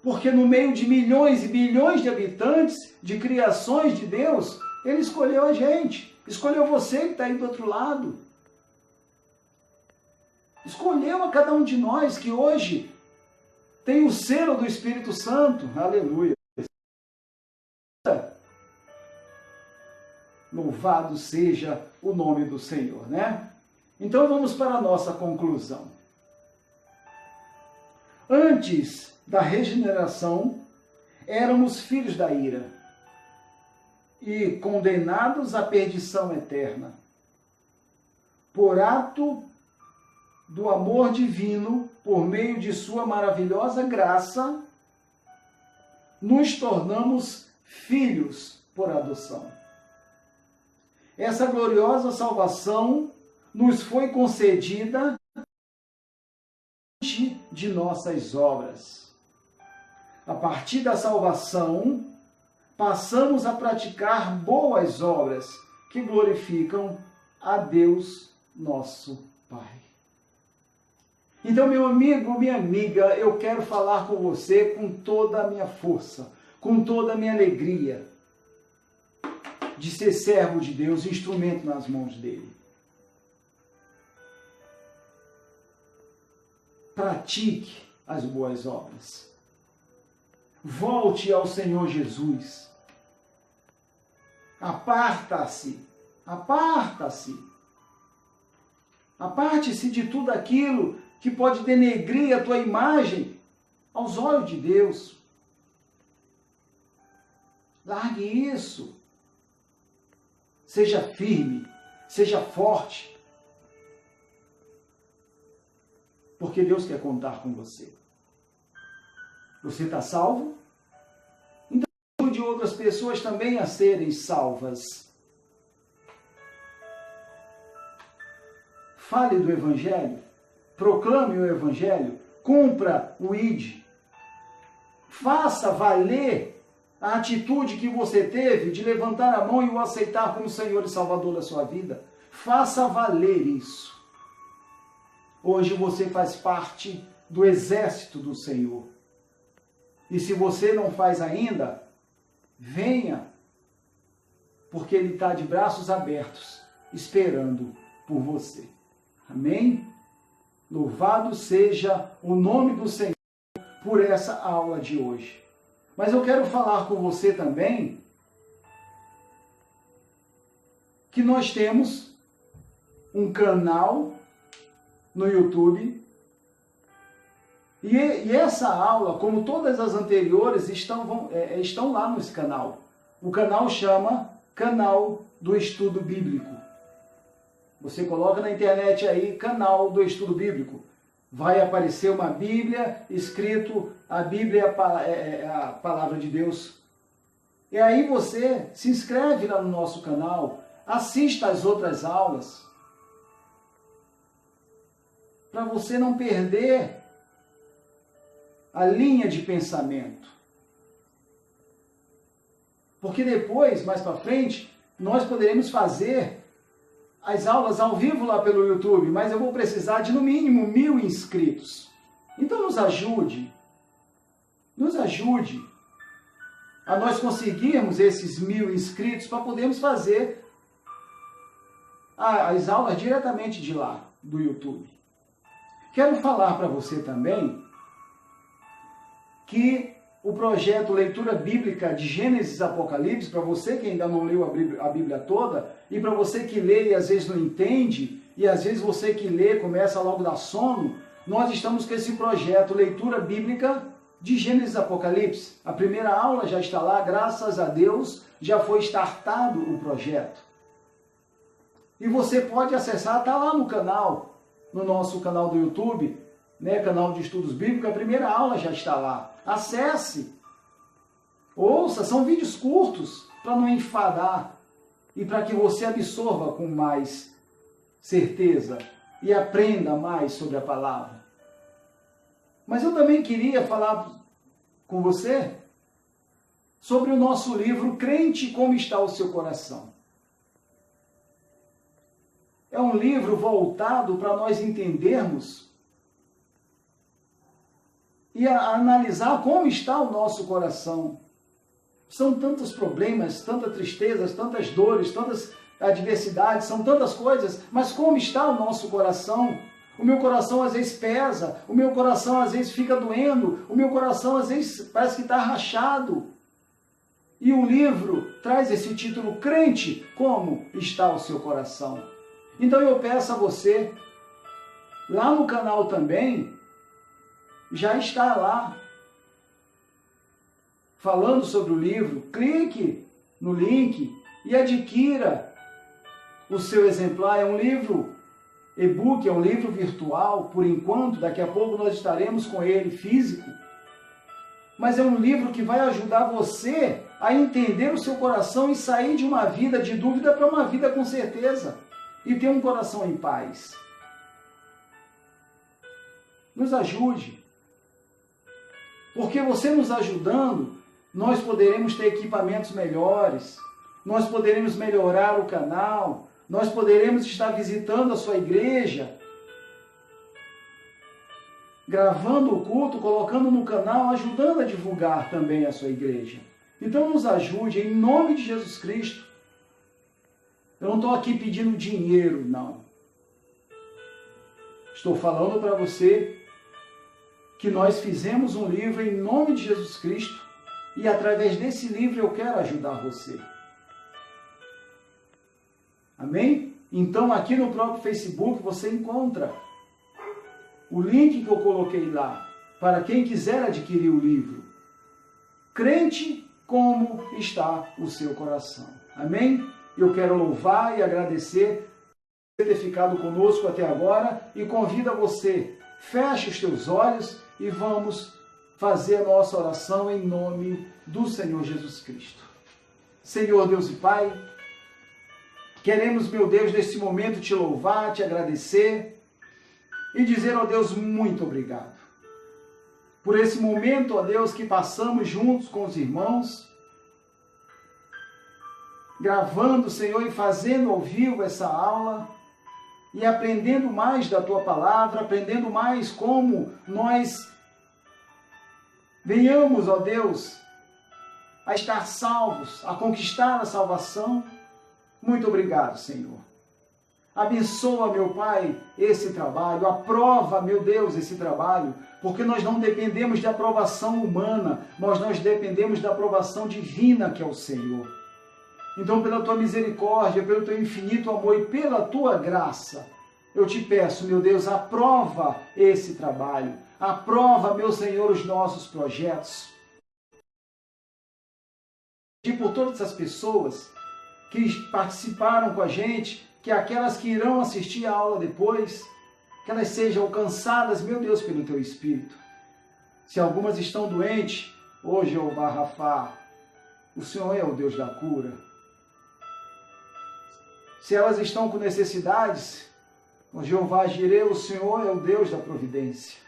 Porque no meio de milhões e bilhões de habitantes, de criações de Deus, Ele escolheu a gente. Escolheu você que está aí do outro lado. Escolheu a cada um de nós que hoje tem o selo do Espírito Santo. Aleluia. Louvado seja o nome do Senhor, né? Então vamos para a nossa conclusão. Antes da regeneração, éramos filhos da ira e condenados à perdição eterna. Por ato do amor divino, por meio de sua maravilhosa graça, nos tornamos filhos por adoção. Essa gloriosa salvação nos foi concedida de nossas obras. A partir da salvação, passamos a praticar boas obras que glorificam a Deus, nosso Pai. Então, meu amigo, minha amiga, eu quero falar com você com toda a minha força, com toda a minha alegria de ser servo de Deus, instrumento nas mãos dele. Pratique as boas obras. Volte ao Senhor Jesus. Aparta-se. Aparte-se de tudo aquilo que pode denegrir a tua imagem aos olhos de Deus. Largue isso. Seja firme, seja forte. Porque Deus quer contar com você. Você está salvo? Então ajude outras pessoas também a serem salvas. Fale do Evangelho, proclame o Evangelho, cumpra o ID. Faça valer a atitude que você teve de levantar a mão e o aceitar como Senhor e Salvador da sua vida. Faça valer isso. Hoje você faz parte do exército do Senhor. E se você não faz ainda, venha, porque Ele está de braços abertos, esperando por você. Amém? Louvado seja o nome do Senhor por essa aula de hoje. Mas eu quero falar com você também que nós temos um canal no YouTube e essa aula, como todas as anteriores, estão lá nesse canal. O canal chama Canal do Estudo Bíblico. Você coloca na internet aí, Canal do Estudo Bíblico. Vai aparecer uma Bíblia, escrito, a Bíblia é a palavra de Deus. E aí você se inscreve lá no nosso canal, assista às outras aulas, para você não perder a linha de pensamento. Porque depois, mais para frente, nós poderemos fazer as aulas ao vivo lá pelo YouTube, mas eu vou precisar de no mínimo 1000 inscritos. Então nos ajude a nós conseguirmos esses 1000 inscritos para podermos fazer as aulas diretamente de lá, do YouTube. Quero falar para você também que o projeto Leitura Bíblica de Gênesis e Apocalipse, para você que ainda não leu a Bíblia toda, e para você que lê e às vezes não entende, e às vezes você que lê começa logo a dar sono, nós estamos com esse projeto Leitura Bíblica de Gênesis e Apocalipse. A primeira aula já está lá, graças a Deus, já foi startado o projeto. E você pode acessar, está lá no canal, no nosso canal do YouTube, né, canal de estudos bíblicos, a primeira aula já está lá. Acesse, ouça, são vídeos curtos para não enfadar e para que você absorva com mais certeza e aprenda mais sobre a palavra. Mas eu também queria falar com você sobre o nosso livro Crente, Como Está o Seu Coração. É um livro voltado para nós entendermos e a analisar como está o nosso coração. São tantos problemas, tantas tristezas, tantas dores, tantas adversidades, são tantas coisas, mas como está o nosso coração? O meu coração às vezes pesa, o meu coração às vezes fica doendo, o meu coração às vezes parece que está rachado. E o livro traz esse título, Crente, como está o seu coração? Então eu peço a você, lá no canal também, já está lá, falando sobre o livro. Clique no link e adquira o seu exemplar. É um livro e-book, é um livro virtual, por enquanto, daqui a pouco nós estaremos com ele físico. Mas é um livro que vai ajudar você a entender o seu coração e sair de uma vida de dúvida para uma vida com certeza. E ter um coração em paz. Nos ajude. Porque você nos ajudando, nós poderemos ter equipamentos melhores, nós poderemos melhorar o canal, nós poderemos estar visitando a sua igreja. gravando o culto, colocando no canal, ajudando a divulgar também a sua igreja. Então nos ajude em nome de Jesus Cristo. Eu não estou aqui pedindo dinheiro, não. Estou falando para você que nós fizemos um livro em nome de Jesus Cristo e através desse livro eu quero ajudar você. Amém? Então aqui no próprio Facebook você encontra o link que eu coloquei lá para quem quiser adquirir o livro. Crente, como está o seu coração? Amém? Eu quero louvar e agradecer por ter ficado conosco até agora e convido a você, feche os teus olhos e vamos fazer a nossa oração em nome do Senhor Jesus Cristo. Senhor Deus e Pai, queremos, meu Deus, nesse momento te louvar, te agradecer e dizer, ó Deus, muito obrigado. Por esse momento, ó Deus, que passamos juntos com os irmãos, gravando, Senhor, e fazendo ao vivo essa aula e aprendendo mais da Tua Palavra, aprendendo mais como nós venhamos, ó Deus, a estar salvos, a conquistar a salvação. Muito obrigado, Senhor. Abençoa, meu Pai, esse trabalho, aprova, meu Deus, esse trabalho, porque nós não dependemos de aprovação humana, mas nós dependemos da aprovação divina que é o Senhor. Então, pela Tua misericórdia, pelo Teu infinito amor e pela Tua graça, eu te peço, meu Deus, aprova esse trabalho, aprova, meu Senhor, os nossos projetos. E por todas as pessoas que participaram com a gente, que aquelas que irão assistir a aula depois, que elas sejam alcançadas, meu Deus, pelo Teu Espírito. Se algumas estão doentes, ô Jeová Rafá, o Senhor é o Deus da cura. Se elas estão com necessidades, ô Jeová Jireh, o Senhor é o Deus da providência.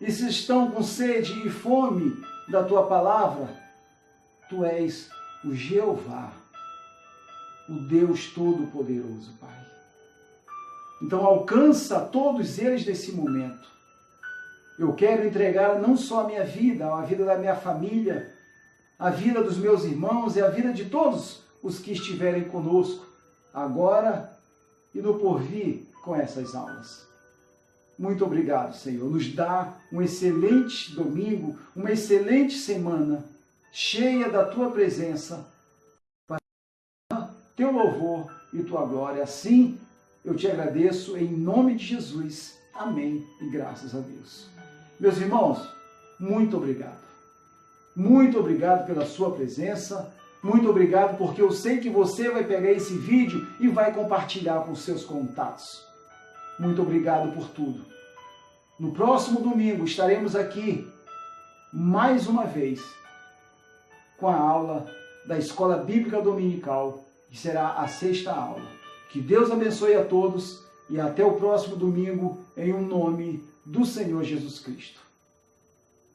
E se estão com sede e fome da Tua palavra, Tu és o Jeová, o Deus Todo-Poderoso, Pai. Então alcança todos eles nesse momento. Eu quero entregar não só a minha vida, a vida da minha família, a vida dos meus irmãos e a vida de todos os que estiverem conosco, agora e no porvir com essas aulas. Muito obrigado, Senhor. Nos dá um excelente domingo, uma excelente semana, cheia da Tua presença, Teu louvor e Tua glória. Assim, eu te agradeço em nome de Jesus. Amém e graças a Deus. Meus irmãos, muito obrigado. Muito obrigado pela sua presença. Muito obrigado porque eu sei que você vai pegar esse vídeo e vai compartilhar com seus contatos. Muito obrigado por tudo. No próximo domingo estaremos aqui mais uma vez com a aula da Escola Bíblica Dominical, que será a 6ª aula. Que Deus abençoe a todos e até o próximo domingo, em nome do Senhor Jesus Cristo.